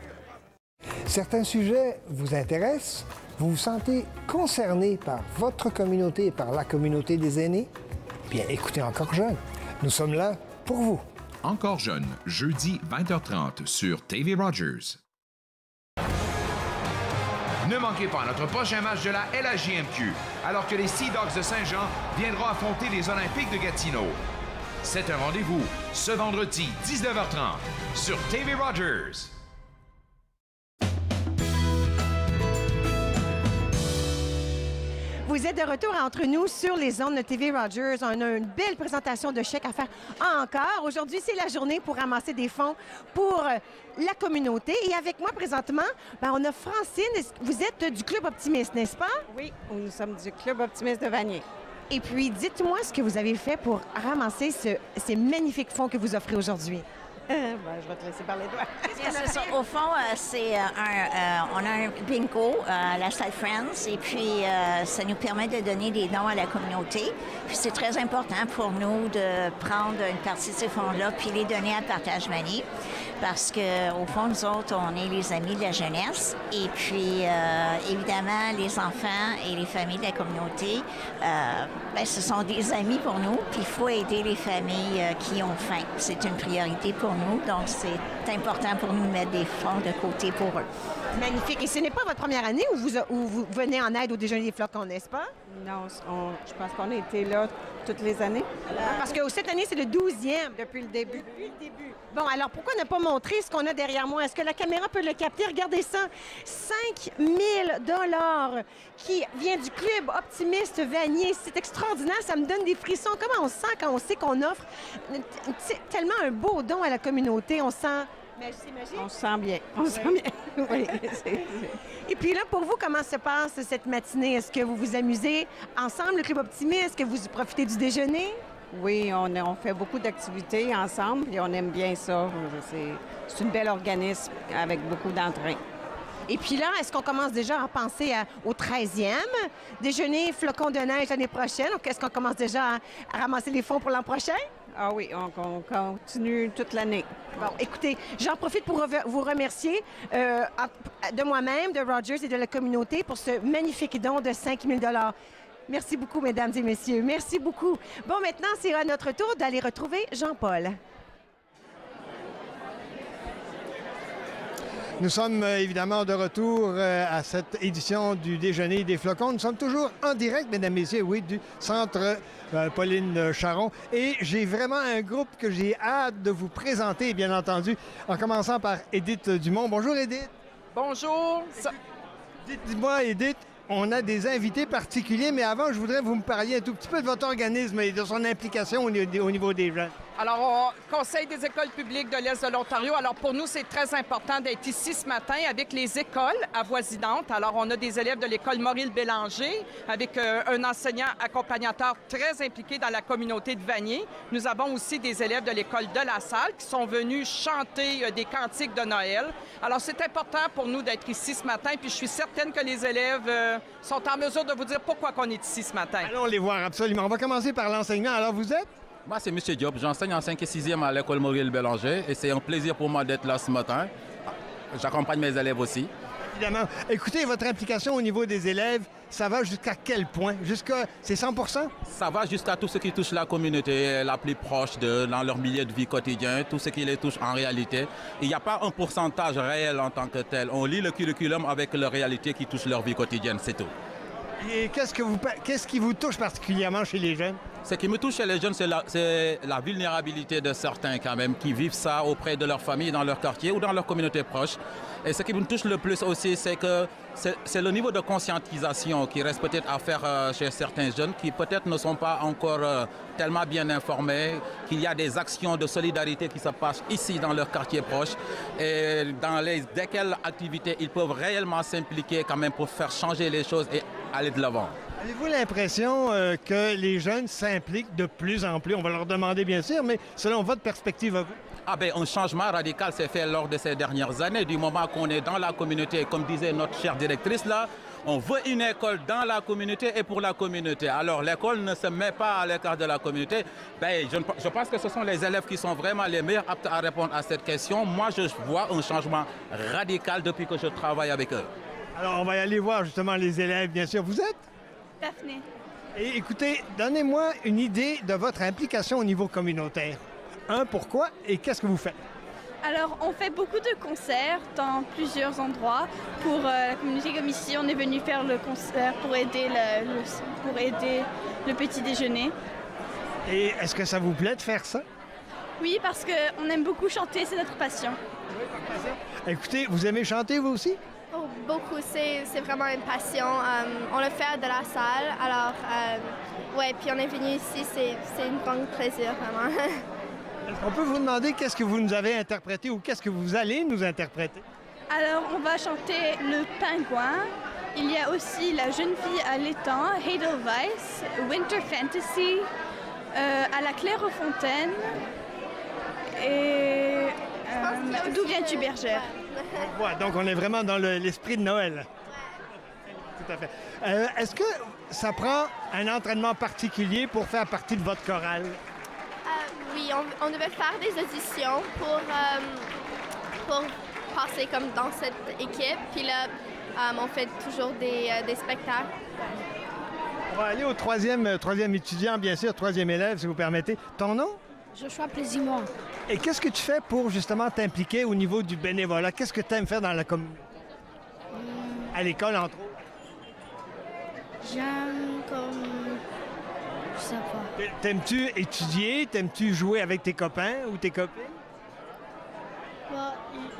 Certains sujets vous intéressent? Vous vous sentez concerné par votre communauté et par la communauté des aînés? Bien, écoutez Encore jeune. Nous sommes là pour vous. Encore jeune, jeudi 20h30 sur TV Rogers. Ne manquez pas notre prochain match de la LHJMQ, alors que les Sea Dogs de Saint-Jean viendront affronter les Olympiques de Gatineau. C'est un rendez-vous ce vendredi 19h30 sur TV Rogers. Vous êtes de retour entre nous sur les ondes de TV Rogers. On a une belle présentation de chèques à faire encore. Aujourd'hui, c'est la journée pour ramasser des fonds pour la communauté. Et avec moi, présentement, on a Francine. Vous êtes du Club Optimiste, n'est-ce pas? Oui, nous sommes du Club Optimiste de Vanier. Et puis, dites-moi ce que vous avez fait pour ramasser ces magnifiques fonds que vous offrez aujourd'hui. Je vais te laisser parler, toi. C'est ça. Au fond, on a un bingo à la salle Friends et puis ça nous permet de donner des dons à la communauté. Puis c'est très important pour nous de prendre une partie de ces fonds-là puis les donner à Partage Vanier parce qu'au fond, nous autres, on est les amis de la jeunesse et puis évidemment, les enfants et les familles de la communauté, ce sont des amis pour nous puis il faut aider les familles qui ont faim. C'est une priorité pour nous, donc c'est important pour nous de mettre des fonds de côté pour eux. Magnifique. Et ce n'est pas votre première année où vous venez en aide au déjeuner des flocons, n'est-ce pas? Non, je pense qu'on a été là toutes les années. Parce que cette année, c'est le 12e. Depuis le début. Bon, alors pourquoi ne pas montrer ce qu'on a derrière moi? Est-ce que la caméra peut le capter? Regardez ça. 5 000 $ qui vient du club Optimiste Vanier. C'est extraordinaire. Ça me donne des frissons. Comment on se sent quand on sait qu'on offre tellement un beau don à la communauté? On sent... Mais on se sent bien. On se sent bien. Oui. Et puis là, pour vous, comment se passe cette matinée? Est-ce que vous vous amusez ensemble, le Club Optimiste? Est-ce que vous profitez du déjeuner? Oui, on fait beaucoup d'activités ensemble et on aime bien ça. C'est une belle organisme avec beaucoup d'entrain. Et puis là, est-ce qu'on commence déjà à penser au 13e déjeuner flocon de neige l'année prochaine? Donc, est-ce qu'on commence déjà à ramasser les fonds pour l'an prochain? Ah oui, on continue toute l'année. Bon, écoutez, j'en profite pour vous remercier de moi-même, de Rogers et de la communauté pour ce magnifique don de 5 000 $. Merci beaucoup, mesdames et messieurs. Merci beaucoup. Bon, maintenant, c'est à notre tour d'aller retrouver Jean-Paul. Nous sommes évidemment de retour à cette édition du Déjeuner des flocons. Nous sommes toujours en direct, mesdames et messieurs, oui, du centre Pauline Charon. Et j'ai vraiment un groupe que j'ai hâte de vous présenter, bien entendu, en commençant par Édith Dumont. Bonjour, Édith. Bonjour. Dites-moi, Édith, on a des invités particuliers, mais avant, je voudrais que vous me parliez un tout petit peu de votre organisme et de son implication au niveau des jeunes. Alors, Conseil des écoles publiques de l'Est de l'Ontario. Alors, pour nous, c'est très important d'être ici ce matin avec les écoles avoisinantes. Alors, on a des élèves de l'école Maurice-Bélanger avec un enseignant accompagnateur très impliqué dans la communauté de Vanier. Nous avons aussi des élèves de l'école de La Salle qui sont venus chanter des cantiques de Noël. Alors, c'est important pour nous d'être ici ce matin. Puis, je suis certaine que les élèves sont en mesure de vous dire pourquoi on est ici ce matin. Allons les voir, absolument. On va commencer par l'enseignement. Alors, vous êtes? Moi, c'est M. Diop. J'enseigne en 5e et 6e à l'école Maurice-Bélanger et c'est un plaisir pour moi d'être là ce matin. J'accompagne mes élèves aussi. Évidemment. Écoutez, votre implication au niveau des élèves, ça va jusqu'à quel point? C'est 100%? Ça va jusqu'à tout ce qui touche la communauté la plus proche dans leur milieu de vie quotidien, tout ce qui les touche en réalité. Il n'y a pas un pourcentage réel en tant que tel. On lit le curriculum avec la réalité qui touche leur vie quotidienne, c'est tout. Et qu'est-ce qui vous touche particulièrement chez les jeunes? Ce qui me touche chez les jeunes, c'est la vulnérabilité de certains quand même, qui vivent ça auprès de leur famille, dans leur quartier ou dans leur communauté proche. Et ce qui me touche le plus aussi, c'est que c'est le niveau de conscientisation qui reste peut-être à faire chez certains jeunes qui peut-être ne sont pas encore tellement bien informés, qu'il y a des actions de solidarité qui se passent ici dans leur quartier proche et dès quelle activité ils peuvent réellement s'impliquer quand même pour faire changer les choses et aller de l'avant. Avez-vous l'impression que les jeunes s'impliquent de plus en plus? On va leur demander bien sûr, mais selon votre perspective à vous? Un changement radical s'est fait lors de ces dernières années, du moment qu'on est dans la communauté. Comme disait notre chère directrice là, on veut une école dans la communauté et pour la communauté. Alors l'école ne se met pas à l'écart de la communauté. Je pense que ce sont les élèves qui sont vraiment les meilleurs aptes à répondre à cette question. Moi, je vois un changement radical depuis que je travaille avec eux. Alors on va y aller voir justement les élèves, bien sûr. Vous êtes? Daphné. Et écoutez, donnez-moi une idée de votre implication au niveau communautaire. Pourquoi et qu'est-ce que vous faites? Alors, on fait beaucoup de concerts dans plusieurs endroits. Pour la communauté comme ici, on est venu faire le concert pour aider le petit déjeuner. Et est-ce que ça vous plaît de faire ça? Oui, parce qu'on aime beaucoup chanter, c'est notre passion. Écoutez, vous aimez chanter vous aussi? Oh, beaucoup, c'est vraiment une passion. On le fait de La Salle, alors puis on est venu ici, c'est un grand plaisir vraiment. Est-ce qu'on peut vous demander qu'est-ce que vous nous avez interprété ou qu'est-ce que vous allez nous interpréter? Alors, on va chanter Le Pingouin. Il y a aussi La jeune fille à l'étang, Edelweiss, Winter Fantasy, À la Clairefontaine et D'où viens-tu, bergère? Ouais, donc on est vraiment dans l'esprit de Noël. Tout à fait. Est-ce que ça prend un entraînement particulier pour faire partie de votre chorale? Oui, on devait faire des auditions pour passer comme dans cette équipe. Puis là, on fait toujours des spectacles. On va aller au troisième étudiant, bien sûr, troisième élève, si vous permettez. Ton nom? Joshua Plaisimont. Et qu'est-ce que tu fais pour justement t'impliquer au niveau du bénévolat? Qu'est-ce que tu aimes faire dans la communauté? À l'école, entre autres? J'aime comme... Je sais pas. T'aimes-tu étudier? T'aimes-tu jouer avec tes copains ou tes copines?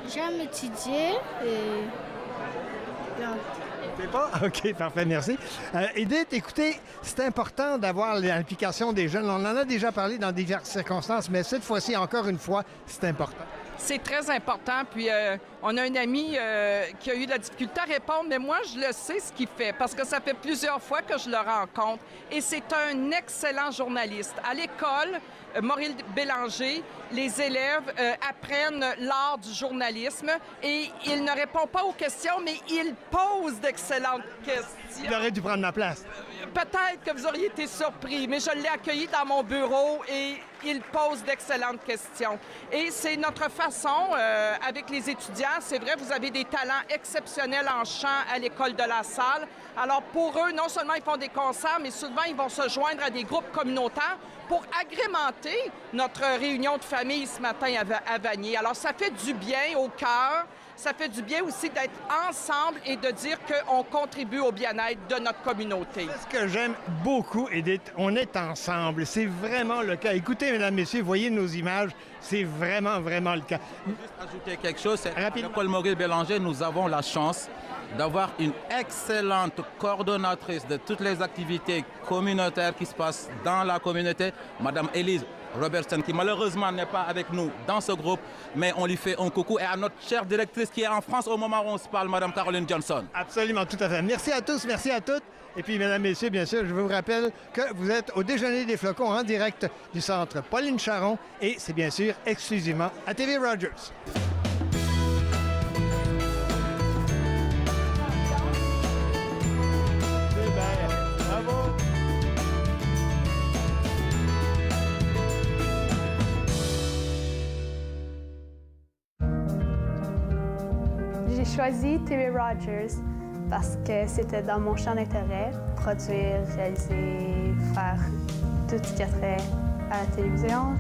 J'aime étudier et... Non. C'est pas? OK, parfait, merci. Edith, écoutez, c'est important d'avoir l'implication des jeunes. On en a déjà parlé dans diverses circonstances, mais cette fois-ci, encore une fois, c'est important. C'est très important. Puis, on a un ami qui a eu de la difficulté à répondre, mais moi, je le sais ce qu'il fait parce que ça fait plusieurs fois que je le rencontre. Et c'est un excellent journaliste. À l'école, Maurice Bélanger, les élèves apprennent l'art du journalisme et il ne répond pas aux questions, mais il pose d'excellentes questions. Il aurait dû prendre ma place. Peut-être que vous auriez été surpris, mais je l'ai accueilli dans mon bureau et il pose d'excellentes questions. Et c'est notre façon, avec les étudiants, c'est vrai, vous avez des talents exceptionnels en chant à l'école de la Salle. Alors pour eux, non seulement ils font des concerts, mais souvent ils vont se joindre à des groupes communautaires pour agrémenter notre réunion de famille ce matin à Vanier. Alors ça fait du bien au cœur. Ça fait du bien aussi d'être ensemble et de dire qu'on contribue au bien-être de notre communauté. Ce que j'aime beaucoup, Edith, on est ensemble. C'est vraiment le cas. Écoutez, mesdames, messieurs, voyez nos images. C'est vraiment, vraiment le cas. Juste ajouter quelque chose. À l'école Maurice Bélanger, nous avons la chance d'avoir une excellente coordonnatrice de toutes les activités communautaires qui se passent dans la communauté, Madame Élise Robertson, qui malheureusement n'est pas avec nous dans ce groupe, mais on lui fait un coucou. Et à notre chère directrice qui est en France au moment où on se parle, Mme Caroline Johnson. Absolument, tout à fait. Merci à tous, merci à toutes. Et puis, mesdames, messieurs, bien sûr, je vous rappelle que vous êtes au Déjeuner des Flocons en direct du centre Pauline Charon et c'est bien sûr exclusivement à TV Rogers. J'ai choisi TV Rogers parce que c'était dans mon champ d'intérêt, produire, réaliser, faire tout ce qui a trait à la télévision.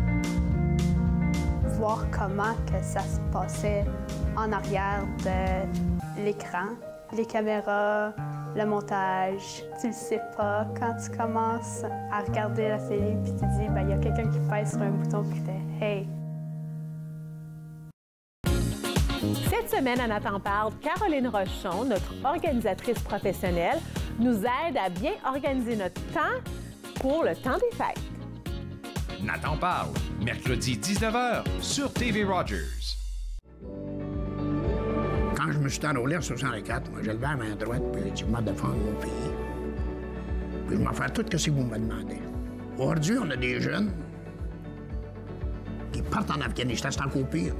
Voir comment que ça se passait en arrière de l'écran, les caméras, le montage. Tu le sais pas quand tu commences à regarder la télé puis tu te dis, il y a quelqu'un qui pèse sur un bouton qui fait « Hey ». Cette semaine, à Nathan parle, Caroline Rochon, notre organisatrice professionnelle, nous aide à bien organiser notre temps pour le temps des fêtes. Nathan parle, mercredi 19h sur TV Rogers. Quand je me suis enrôlé en 64, moi, j'ai levé la main droite, puis j'ai dit, je vais défendre mon pays. Puis je vais faire tout ce que vous me demandez. Aujourd'hui, on a des jeunes qui partent en Afghanistan, c'est encore pire.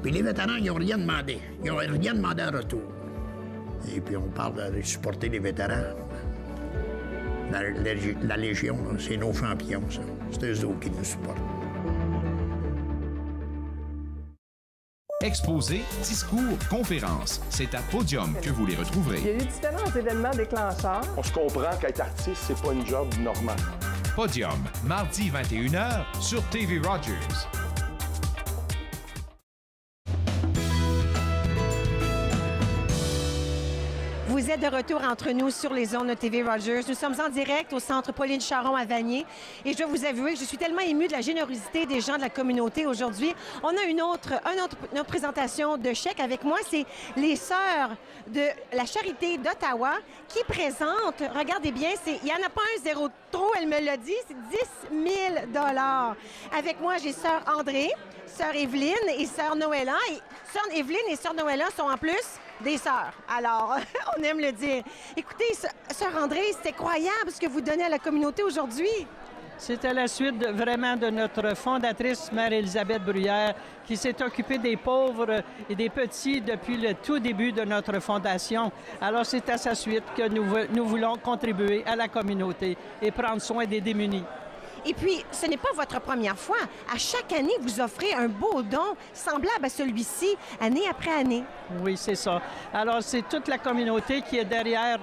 Puis les vétérans, ils n'ont rien demandé. Ils n'ont rien demandé en retour. Et puis on parle de supporter les vétérans. La Légion, c'est nos champions, ça. C'est eux autres qui nous supportent. Exposés, discours, conférences, c'est à Podium que vous les retrouverez. Il y a eu différents événements déclencheurs. On se comprend qu'être artiste, c'est pas une job normale. Podium, mardi 21h sur TV Rogers. Vous êtes de retour entre nous sur les ondes de TV Rogers. Nous sommes en direct au centre Pauline Charon à Vanier. Et je dois vous avouer que je suis tellement émue de la générosité des gens de la communauté aujourd'hui. On a une autre présentation de chèques avec moi. C'est les Sœurs de la Charité d'Ottawa qui présentent, regardez bien, il n'y en a pas un zéro trop, elle me l'a dit, c'est 10 000 $. Avec moi, j'ai Sœur André, Sœur Evelyne et Sœur Noëlla. Et Sœur Evelyne et Sœur Noëlla sont en plus des sœurs. Alors, on aime le dire. Écoutez, Sœur André, c'est incroyable ce que vous donnez à la communauté aujourd'hui. C'est à la suite vraiment de notre fondatrice, Mère Élisabeth Bruyère, qui s'est occupée des pauvres et des petits depuis le tout début de notre fondation. Alors c'est à sa suite que nous voulons contribuer à la communauté et prendre soin des démunis. Et puis, ce n'est pas votre première fois. À chaque année, vous offrez un beau don semblable à celui-ci, année après année. Oui, c'est ça. Alors, c'est toute la communauté qui est derrière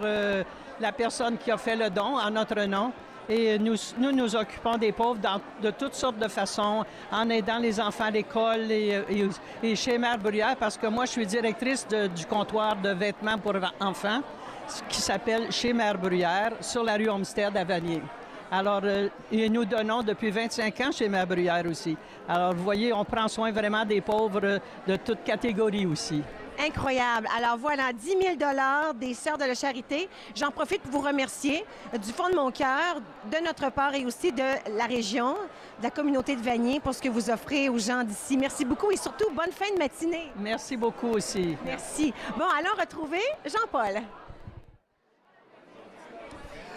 la personne qui a fait le don en notre nom. Et nous occupons des pauvres de toutes sortes de façons, en aidant les enfants à l'école et chez Mère Bruyère, parce que moi, je suis directrice du comptoir de vêtements pour enfants, qui s'appelle Chez Mère Bruyère, sur la rue Olmsted à Vanier. Alors, et nous donnons depuis 25 ans chez Mère Bruyère aussi. Alors, vous voyez, on prend soin vraiment des pauvres de toutes catégories aussi. Incroyable. Alors voilà, 10 000 des Sœurs de la Charité. J'en profite pour vous remercier du fond de mon cœur, de notre part et aussi de la région, de la communauté de Vanier pour ce que vous offrez aux gens d'ici. Merci beaucoup et surtout, bonne fin de matinée. Merci beaucoup aussi. Merci. Bon, allons retrouver Jean-Paul.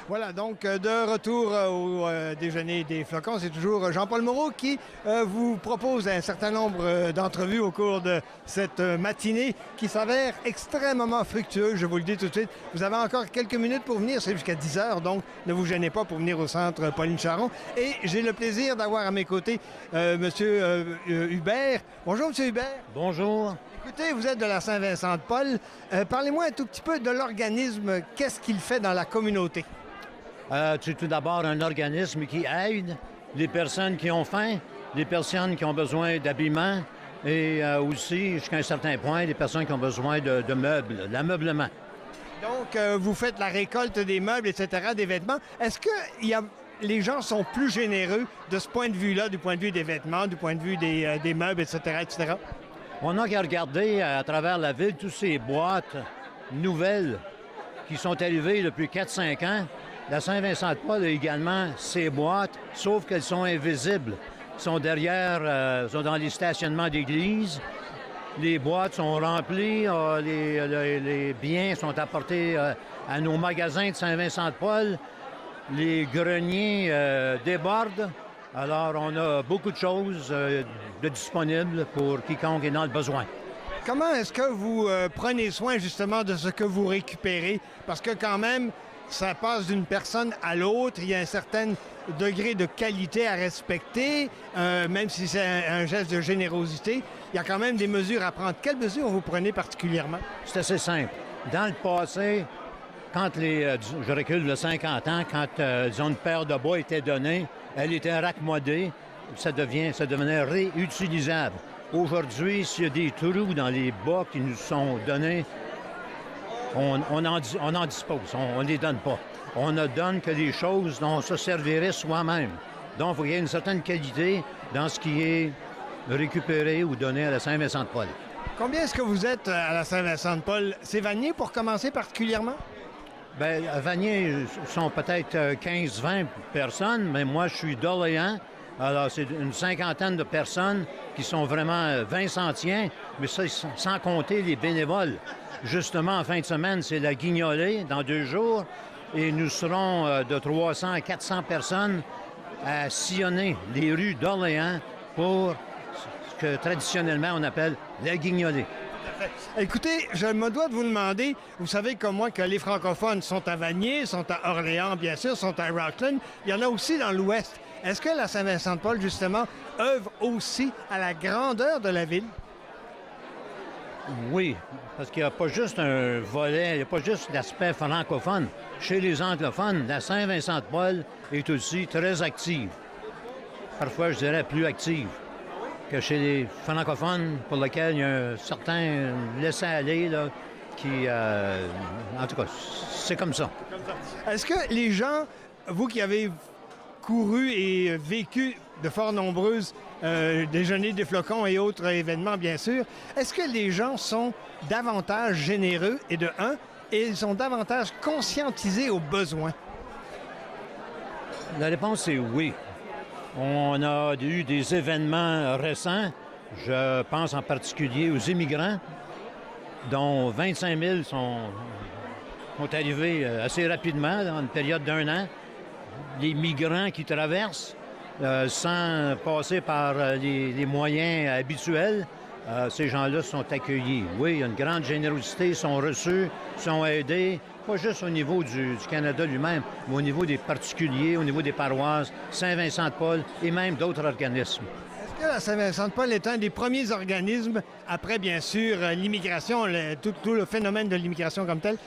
Voilà, donc de retour au déjeuner des flocons, c'est toujours Jean-Paul Moreau qui vous propose un certain nombre d'entrevues au cours de cette matinée qui s'avère extrêmement fructueuse, je vous le dis tout de suite. Vous avez encore quelques minutes pour venir, c'est jusqu'à 10 h, donc ne vous gênez pas pour venir au centre Pauline Charon. Et j'ai le plaisir d'avoir à mes côtés M. Hubert. Bonjour, M. Hubert. Bonjour. Écoutez, vous êtes de la Saint-Vincent-de-Paul. Parlez-moi un tout petit peu de l'organisme. Qu'est-ce qu'il fait dans la communauté? C'est tout d'abord un organisme qui aide les personnes qui ont faim, les personnes qui ont besoin d'habillement et aussi, jusqu'à un certain point, les personnes qui ont besoin de meubles, l'ameublement. Donc, vous faites la récolte des meubles, etc., des vêtements. Est-ce que les gens sont plus généreux de ce point de vue-là, du point de vue des vêtements, du point de vue des meubles, etc., etc.? On n'a qu'à regarder à travers la ville toutes ces boîtes nouvelles qui sont arrivées depuis 4-5 ans. La Saint-Vincent-de-Paul a également ces boîtes, sauf qu'elles sont invisibles. Elles sont derrière, sont dans les stationnements d'église. Les boîtes sont remplies, les biens sont apportés à nos magasins de Saint-Vincent-de-Paul. Les greniers débordent. Alors, on a beaucoup de choses de disponibles pour quiconque est dans le besoin. Comment est-ce que vous prenez soin justement de ce que vous récupérez? Parce que quand même, ça passe d'une personne à l'autre. Il y a un certain degré de qualité à respecter, même si c'est un geste de générosité. Il y a quand même des mesures à prendre. Quelles mesures vous prenez particulièrement? C'est assez simple. Dans le passé, quand je recule de 50 ans, quand disons, une paire de bois était donnée, elle était raccommodée, ça devenait réutilisable. Aujourd'hui, s'il y a des trous dans les bas qui nous sont donnés, on en dispose, on ne les donne pas. On ne donne que des choses dont on se servirait soi-même. Donc, il faut qu'il y ait une certaine qualité dans ce qui est récupéré ou donné à la Saint-Vincent-de-Paul. Combien est-ce que vous êtes à la Saint-Vincent-de-Paul? C'est Vanier pour commencer particulièrement? Bien, à Vanier, sont peut-être 15-20 personnes, mais moi, je suis d'Orléans. Alors, c'est une cinquantaine de personnes qui sont vraiment Vincentiens, mais ça, sans compter les bénévoles. Justement, en fin de semaine, c'est la guignolée dans 2 jours, et nous serons de 300 à 400 personnes à sillonner les rues d'Orléans pour ce que traditionnellement on appelle la guignolée. Écoutez, je me dois de vous demander, vous savez comme moi que les francophones sont à Vanier, sont à Orléans, bien sûr, sont à Rockland. Il y en a aussi dans l'Ouest. Est-ce que la Saint-Vincent-de-Paul, justement, œuvre aussi à la grandeur de la ville? Oui, parce qu'il n'y a pas juste un volet, il n'y a pas juste l'aspect francophone. Chez les anglophones, la Saint-Vincent-de-Paul est aussi très active. Parfois, je dirais plus active que chez les francophones, pour lesquels il y a un certain laisser-aller là, qui... en tout cas, c'est comme ça. Est-ce que les gens, vous qui avez couru et vécu de fort nombreuses déjeuners des flocons et autres événements, bien sûr, est-ce que les gens sont davantage généreux, et de un, et ils sont davantage conscientisés aux besoins? La réponse est oui. On a eu des événements récents. Je pense en particulier aux immigrants, dont 25 000 sont arrivés assez rapidement, dans une période d'1 an. les migrants qui traversent sans passer par les moyens habituels. Ces gens-là sont accueillis. Oui, il y a une grande générosité, ils sont reçus, sont aidés, pas juste au niveau du Canada lui-même, mais au niveau des particuliers, au niveau des paroisses, Saint-Vincent-de-Paul et même d'autres organismes. Est-ce que la Saint-Vincent-de-Paul est un des premiers organismes, après bien sûr l'immigration, tout le phénomène de l'immigration comme tel,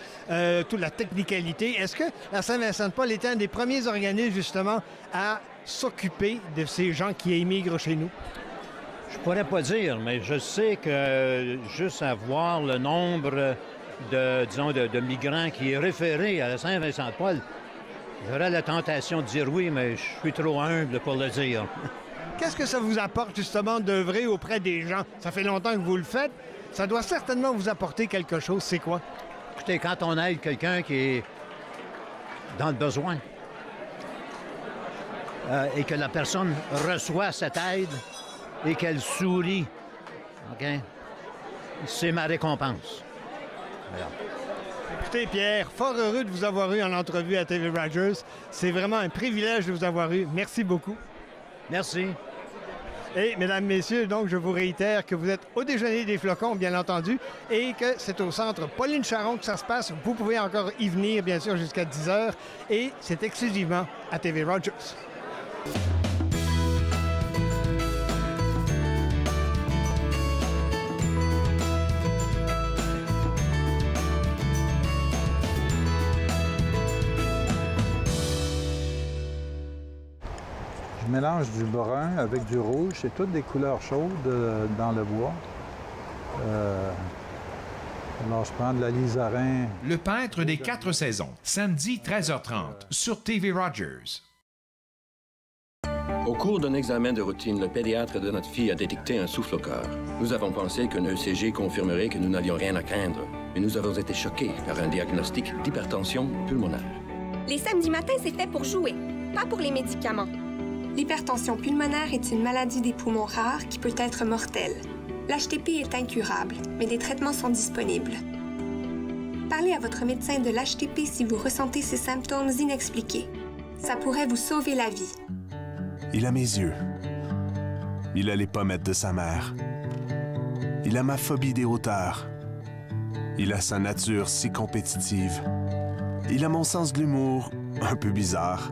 toute la technicalité, est-ce que la Saint-Vincent-de-Paul est un des premiers organismes justement à s'occuper de ces gens qui émigrent chez nous? Je pourrais pas dire, mais je sais que juste à voir le nombre de migrants qui est référé à la Saint-Vincent-de-Paul, j'aurais la tentation de dire oui, mais je suis trop humble pour le dire. Qu'est-ce que ça vous apporte justement d'œuvrer auprès des gens? Ça fait longtemps que vous le faites. Ça doit certainement vous apporter quelque chose. C'est quoi? Écoutez, quand on aide quelqu'un qui est dans le besoin et que la personne reçoit cette aide, et qu'elle sourit, OK? C'est ma récompense. Voilà. Écoutez, Pierre, fort heureux de vous avoir eu en entrevue à TV Rogers. C'est vraiment un privilège de vous avoir eu. Merci beaucoup. Merci. Et, mesdames, messieurs, donc, je vous réitère que vous êtes au déjeuner des flocons, bien entendu, et que c'est au centre Pauline Charon que ça se passe. Vous pouvez encore y venir, bien sûr, jusqu'à 10 h, et c'est exclusivement à TV Rogers. Je mélange du brun avec du rouge. C'est toutes des couleurs chaudes dans le bois. Alors, je prends de la lisarin. Le peintre des 4 saisons, samedi 13h30 sur TV Rogers. Au cours d'un examen de routine, le pédiatre de notre fille a détecté un souffle au cœur. Nous avons pensé qu'un ECG confirmerait que nous n'avions rien à craindre, mais nous avons été choqués par un diagnostic d'hypertension pulmonaire. Les samedis matins, c'est fait pour jouer, pas pour les médicaments. L'hypertension pulmonaire est une maladie des poumons rares qui peut être mortelle. L'HTP est incurable, mais des traitements sont disponibles. Parlez à votre médecin de l'HTP si vous ressentez ces symptômes inexpliqués. Ça pourrait vous sauver la vie. Il a mes yeux. Il a les pommettes de sa mère. Il a ma phobie des hauteurs. Il a sa nature si compétitive. Il a mon sens de l'humour un peu bizarre.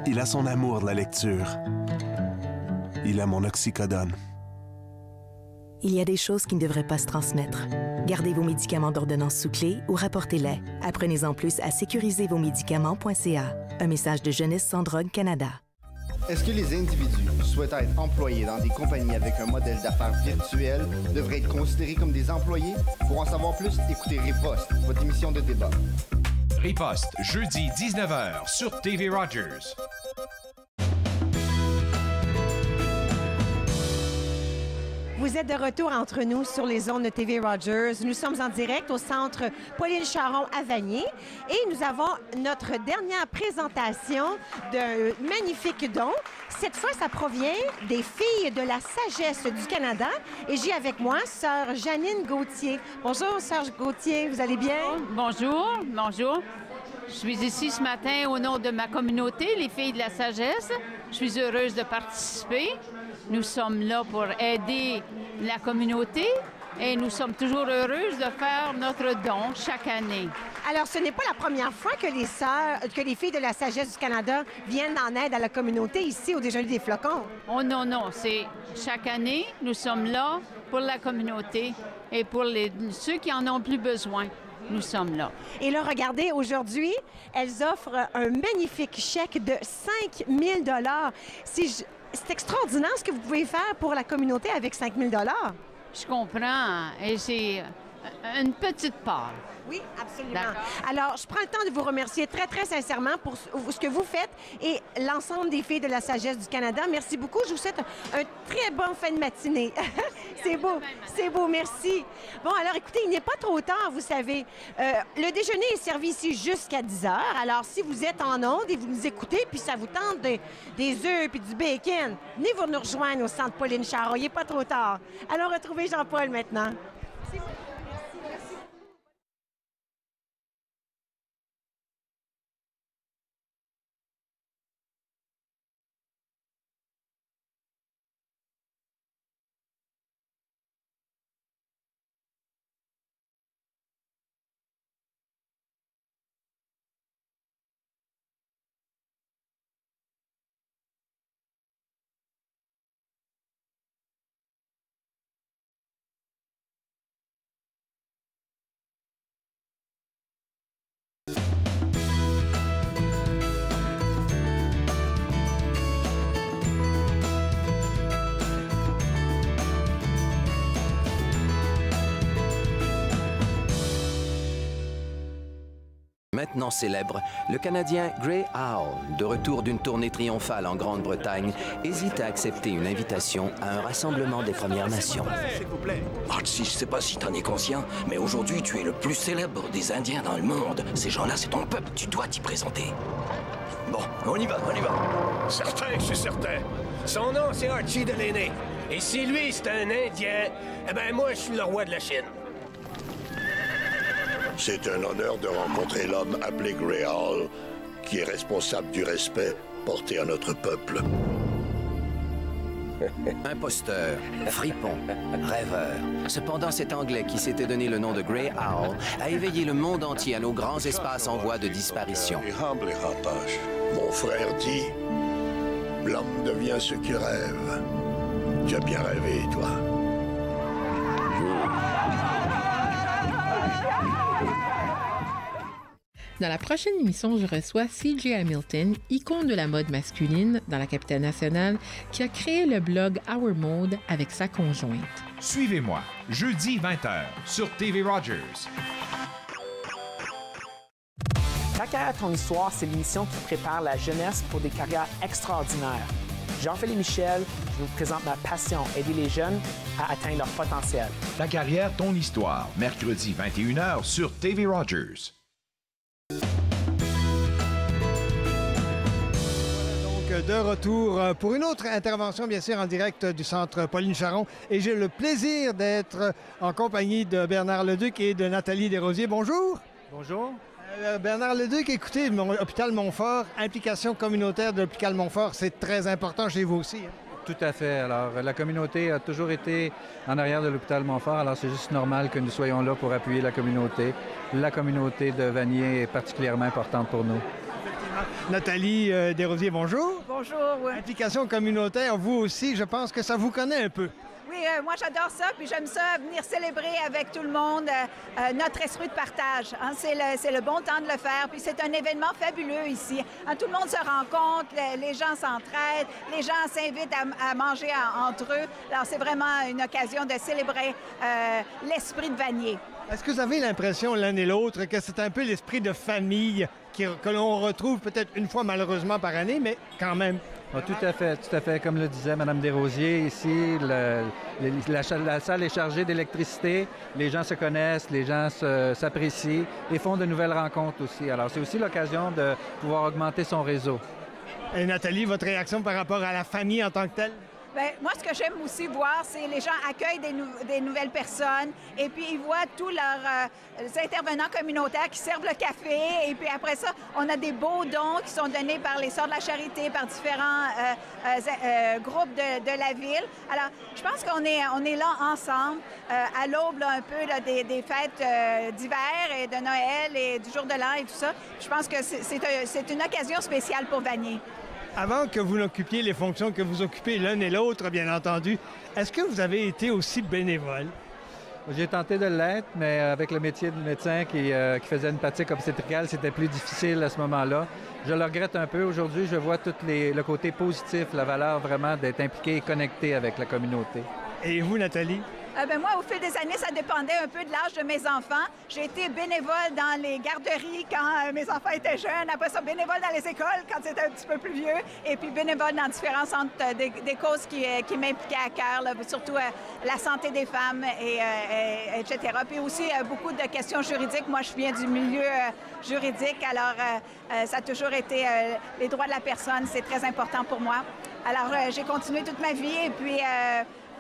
Il a son amour de la lecture. Il a mon oxycodone. Il y a des choses qui ne devraient pas se transmettre. Gardez vos médicaments d'ordonnance sous clé ou rapportez-les. Apprenez-en plus à sécuriservosmédicaments.ca. Un message de Jeunesse sans drogue Canada. Est-ce que les individus souhaitant être employés dans des compagnies avec un modèle d'affaires virtuel devraient être considérés comme des employés? Pour en savoir plus, écoutez Riposte, votre émission de débat. Riposte, jeudi 19h sur TV Rogers. Vous êtes de retour entre nous sur les ondes de TV Rogers. Nous sommes en direct au centre Pauline Charon à Vanier et nous avons notre dernière présentation d'un magnifique don. Cette fois, ça provient des filles de la sagesse du Canada et j'ai avec moi sœur Janine Gauthier. Bonjour, sœur Gauthier, vous allez bien? Bonjour, bonjour. Je suis ici ce matin au nom de ma communauté, les filles de la sagesse. Je suis heureuse de participer. Nous sommes là pour aider la communauté et nous sommes toujours heureuses de faire notre don chaque année. Alors, ce n'est pas la première fois que les filles de la sagesse du Canada viennent en aide à la communauté ici au Déjeuner des flocons. Oh non, non, c'est chaque année, nous sommes là pour la communauté et pour ceux qui en ont plus besoin. Nous sommes là. Et là, regardez, aujourd'hui, elles offrent un magnifique chèque de 5 000 $. C'est extraordinaire ce que vous pouvez faire pour la communauté avec 5 000 $. Je comprends. Et c'est une petite part. Oui, absolument. Alors, je prends le temps de vous remercier très, très sincèrement pour ce que vous faites et l'ensemble des filles de la sagesse du Canada. Merci beaucoup. Je vous souhaite un très bon fin de matinée. C'est beau, merci. Bon, alors, écoutez, il n'est pas trop tard, vous savez. Le déjeuner est servi ici jusqu'à 10 h. Alors, si vous êtes en onde et vous nous écoutez, puis ça vous tente des œufs puis du bacon, venez vous nous rejoindre au centre Pauline Charon. Il n'est pas trop tard. Alors, retrouvez Jean-Paul maintenant. maintenant célèbre, le Canadien Grey Owl, de retour d'une tournée triomphale en Grande-Bretagne, hésite à accepter une invitation à un rassemblement des Premières Nations. S'il vous plaît. Archie, je sais pas si t'en es conscient, mais aujourd'hui, tu es le plus célèbre des Indiens dans le monde. Ces gens-là, c'est ton peuple. Tu dois t'y présenter. Bon, on y va, on y va. Certain que je suis certain. Son nom, c'est Archie Delaney. Et si lui, c'est un Indien, eh ben moi, je suis le roi de la Chine. C'est un honneur de rencontrer l'homme appelé Grey Owl, qui est responsable du respect porté à notre peuple. Imposteur, fripon, rêveur. Cependant, cet Anglais qui s'était donné le nom de Grey Owl a éveillé le monde entier à nos grands espaces en voie de disparition. Mon frère dit, l'homme devient ce qu'il rêve. Tu as bien rêvé, toi. Dans la prochaine émission, je reçois C.J. Hamilton, icône de la mode masculine dans la capitale nationale, qui a créé le blog Our Mode avec sa conjointe. Suivez-moi, jeudi 20h, sur TV Rogers. Ta carrière, ton histoire, c'est l'émission qui prépare la jeunesse pour des carrières extraordinaires. Jean-Philippe Michel, je vous présente ma passion, aider les jeunes à atteindre leur potentiel. Ta carrière, ton histoire, mercredi 21h sur TV Rogers. De retour pour une autre intervention, bien sûr, en direct du Centre Pauline Charon. Et j'ai le plaisir d'être en compagnie de Bernard Leduc et de Nathalie Desrosiers. Bonjour. Bonjour. Bernard Leduc, écoutez, Hôpital Montfort, implication communautaire de l'Hôpital Montfort, c'est très important chez vous aussi. Hein? Tout à fait. Alors, la communauté a toujours été en arrière de l'Hôpital Montfort, alors c'est juste normal que nous soyons là pour appuyer la communauté. La communauté de Vanier est particulièrement importante pour nous. Nathalie Desrosiers, bonjour. Bonjour, oui. Implication communautaire, vous aussi, je pense que ça vous connaît un peu. Oui, moi j'adore ça, puis j'aime ça, venir célébrer avec tout le monde notre esprit de partage. Hein, c'est le bon temps de le faire, puis c'est un événement fabuleux ici. Hein, tout le monde se rencontre, les gens s'entraident, les gens s'invitent à manger entre eux. Alors c'est vraiment une occasion de célébrer l'esprit de Vanier. Est-ce que vous avez l'impression l'un et l'autre que c'est un peu l'esprit de famille que l'on retrouve peut-être une fois malheureusement par année, mais quand même? Ah, tout à fait. Comme le disait Mme Desrosiers, ici, la salle est chargée d'électricité, les gens se connaissent, les gens s'apprécient et font de nouvelles rencontres aussi. Alors, c'est aussi l'occasion de pouvoir augmenter son réseau. Et Nathalie, votre réaction par rapport à la famille en tant que telle? Bien, moi, ce que j'aime aussi voir, c'est les gens accueillent des nouvelles personnes et puis ils voient tous leurs intervenants communautaires qui servent le café. Et puis après ça, on a des beaux dons qui sont donnés par les Sœurs de la Charité, par différents groupes de la ville. Alors, je pense qu'on est là ensemble, à l'aube un peu là, des fêtes d'hiver et de Noël et du jour de l'an et tout ça. Je pense que c'est une occasion spéciale pour Vanier. Avant que vous n'occupiez les fonctions que vous occupez l'un et l'autre, bien entendu, est-ce que vous avez été aussi bénévole? J'ai tenté de l'être, mais avec le métier de médecin qui faisait une pratique obstétricale, c'était plus difficile à ce moment-là. Je le regrette un peu. Aujourd'hui, je vois tout le côté positif, la valeur vraiment d'être impliqué et connecté avec la communauté. Et vous, Nathalie? Moi, au fil des années, ça dépendait un peu de l'âge de mes enfants. J'ai été bénévole dans les garderies quand mes enfants étaient jeunes. Après ça, bénévole dans les écoles quand c'était un petit peu plus vieux. Et puis bénévole dans différents centres, des causes qui m'impliquaient à cœur, là, surtout la santé des femmes, etc. Puis aussi beaucoup de questions juridiques. Moi, je viens du milieu juridique, alors ça a toujours été les droits de la personne, c'est très important pour moi. Alors, j'ai continué toute ma vie et puis...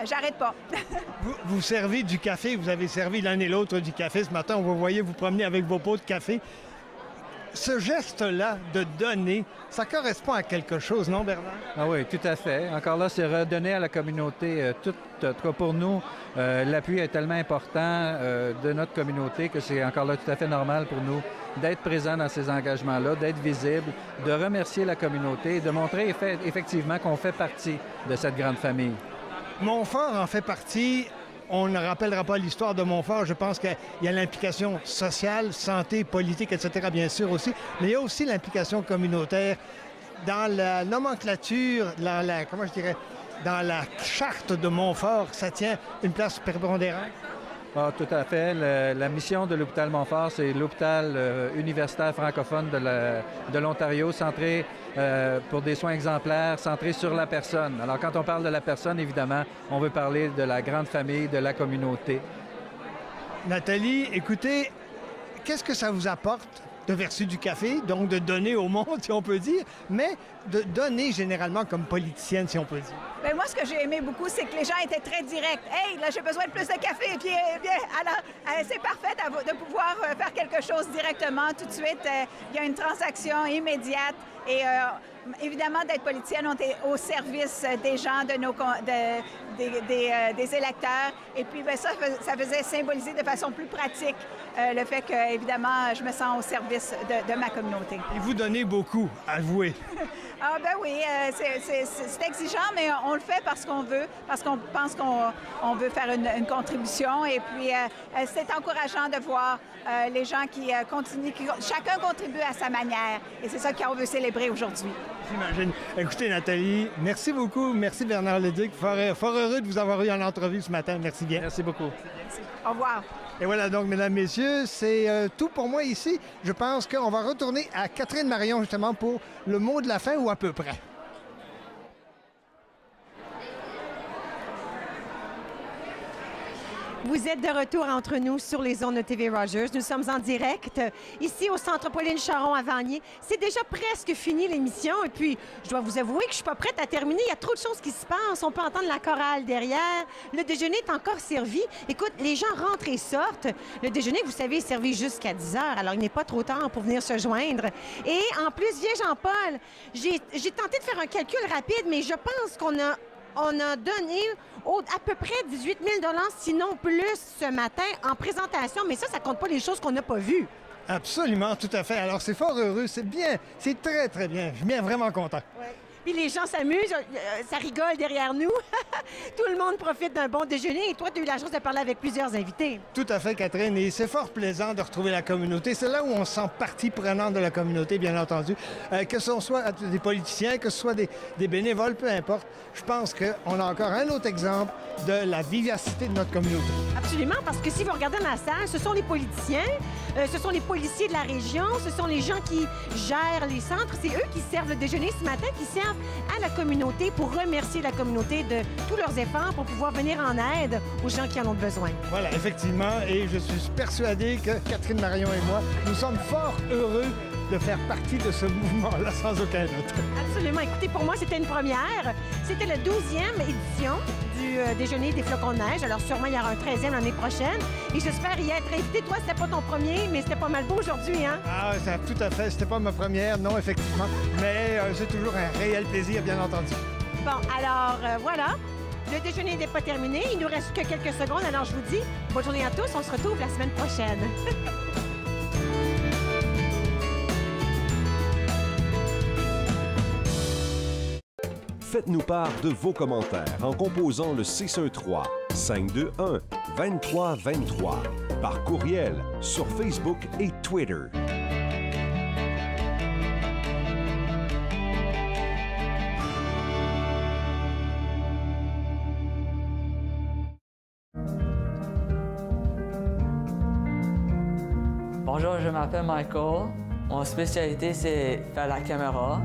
j'arrête pas. vous servez du café, vous avez servi l'un et l'autre du café ce matin. On vous voyait vous promener avec vos pots de café. Ce geste-là de donner, ça correspond à quelque chose, non, Bernard? Ah oui, tout à fait. Encore là, c'est redonner à la communauté. Pour nous, l'appui est tellement important de notre communauté que c'est encore là tout à fait normal pour nous d'être présents dans ces engagements-là, d'être visibles, de remercier la communauté et de montrer effectivement qu'on fait partie de cette grande famille. Montfort en fait partie. On ne rappellera pas l'histoire de Montfort. Je pense qu'il y a l'implication sociale, santé, politique, etc., bien sûr aussi. Mais il y a aussi l'implication communautaire. Dans la nomenclature, dans la charte de Montfort, ça tient une place prépondérante. Ah, tout à fait. La mission de l'hôpital Montfort, c'est l'hôpital universitaire francophone de l'Ontario, centré pour des soins exemplaires, centré sur la personne. Alors, quand on parle de la personne, évidemment, on veut parler de la grande famille, de la communauté. Nathalie, écoutez, qu'est-ce que ça vous apporte de verser du café, donc de donner au monde, si on peut dire, mais de donner généralement comme politicienne, si on peut dire? Bien, moi, ce que j'ai aimé beaucoup, c'est que les gens étaient très directs. « Hey, là, j'ai besoin de plus de café. » Puis, bien, alors, c'est parfait de pouvoir faire quelque chose directement, tout de suite. Il y a une transaction immédiate. Et évidemment, d'être politicienne, on est au service des gens, des électeurs. Et puis, bien, ça faisait symboliser de façon plus pratique le fait que, évidemment, je me sens au service de ma communauté. Et vous donnez beaucoup, avouez. Ah ben oui, c'est exigeant, mais on le fait parce qu'on veut, parce qu'on pense qu'on veut faire une contribution. Et puis, c'est encourageant de voir les gens qui continuent, chacun contribue à sa manière. Et c'est ça qu'on veut célébrer aujourd'hui. J'imagine. Écoutez, Nathalie, merci beaucoup. Merci, Bernard Lédic. Fort heureux de vous avoir eu en entrevue ce matin. Merci bien. Merci beaucoup. Merci. Au revoir. Et voilà donc, mesdames, messieurs, c'est tout pour moi ici. Je pense qu'on va retourner à Catherine Marion, justement, pour le mot de la fin, ou à peu près. Vous êtes de retour entre nous sur les ondes de TV Rogers. Nous sommes en direct ici au Centre Pauline Charon à Vanier. C'est déjà presque fini l'émission et puis je dois vous avouer que je suis pas prête à terminer. Il y a trop de choses qui se passent. On peut entendre la chorale derrière. Le déjeuner est encore servi. Écoute, les gens rentrent et sortent. Le déjeuner, vous savez, est servi jusqu'à 10 heures. Alors, il n'est pas trop tard pour venir se joindre. Et en plus, vieux Jean-Paul, j'ai tenté de faire un calcul rapide, mais je pense qu'on a donné à peu près 18 000 $, sinon plus, ce matin en présentation. Mais ça compte pas les choses qu'on n'a pas vues. Absolument, tout à fait. Alors, c'est fort heureux. C'est bien. C'est très, très bien. Je suis bien vraiment content. Ouais. Puis les gens s'amusent, ça rigole derrière nous. Tout le monde profite d'un bon déjeuner. Et toi, tu as eu la chance de parler avec plusieurs invités. Tout à fait, Catherine. Et c'est fort plaisant de retrouver la communauté. C'est là où on se sent partie prenante de la communauté, bien entendu. Que ce soit des politiciens, que ce soit des bénévoles, peu importe. Je pense qu'on a encore un autre exemple de la vivacité de notre communauté. Absolument, parce que si vous regardez dans la salle, ce sont les politiciens, ce sont les policiers de la région, ce sont les gens qui gèrent les centres. C'est eux qui servent le déjeuner ce matin, qui servent à la communauté pour remercier la communauté de tous leurs efforts pour pouvoir venir en aide aux gens qui en ont besoin. Voilà, effectivement, et je suis persuadé que Catherine Marion et moi, nous sommes fort heureux de faire partie de ce mouvement-là sans aucun doute. Absolument. Écoutez, pour moi, c'était une première. C'était la 12e édition du déjeuner des flocons de neige. Alors, sûrement, il y aura un 13e l'année prochaine. Et j'espère y être invité. Toi, c'était pas ton premier, mais c'était pas mal beau aujourd'hui, hein? Ah, ça, tout à fait. C'était pas ma première, non, effectivement. Mais c'est toujours un réel plaisir, bien entendu. Bon, alors, voilà. Le déjeuner n'est pas terminé. Il nous reste que quelques secondes. Alors, je vous dis, bonne journée à tous. On se retrouve la semaine prochaine. Faites-nous part de vos commentaires en composant le 613-521-2323 par courriel sur Facebook et Twitter. Bonjour, je m'appelle Michael. Mon spécialité, c'est faire la caméra.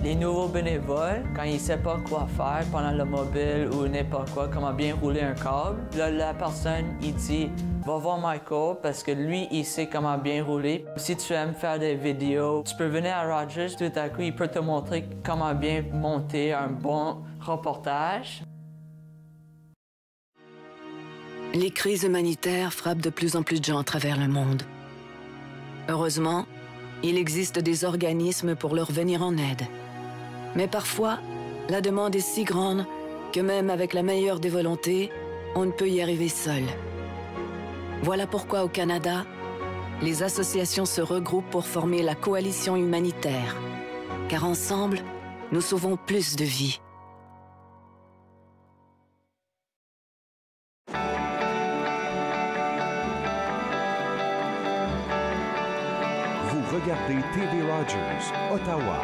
Les nouveaux bénévoles, quand ils ne savent pas quoi faire pendant le mobile ou n'importe quoi, comment bien rouler un câble, là, la personne, il dit « Va voir Michael parce que lui, il sait comment bien rouler. Si tu aimes faire des vidéos, tu peux venir à Rogers, tout à coup, il peut te montrer comment bien monter un bon reportage. » Les crises humanitaires frappent de plus en plus de gens à travers le monde. Heureusement, il existe des organismes pour leur venir en aide. Mais parfois, la demande est si grande que même avec la meilleure des volontés, on ne peut y arriver seul. Voilà pourquoi au Canada, les associations se regroupent pour former la coalition humanitaire. Car ensemble, nous sauvons plus de vies. Vous regardez TV Rogers, Ottawa.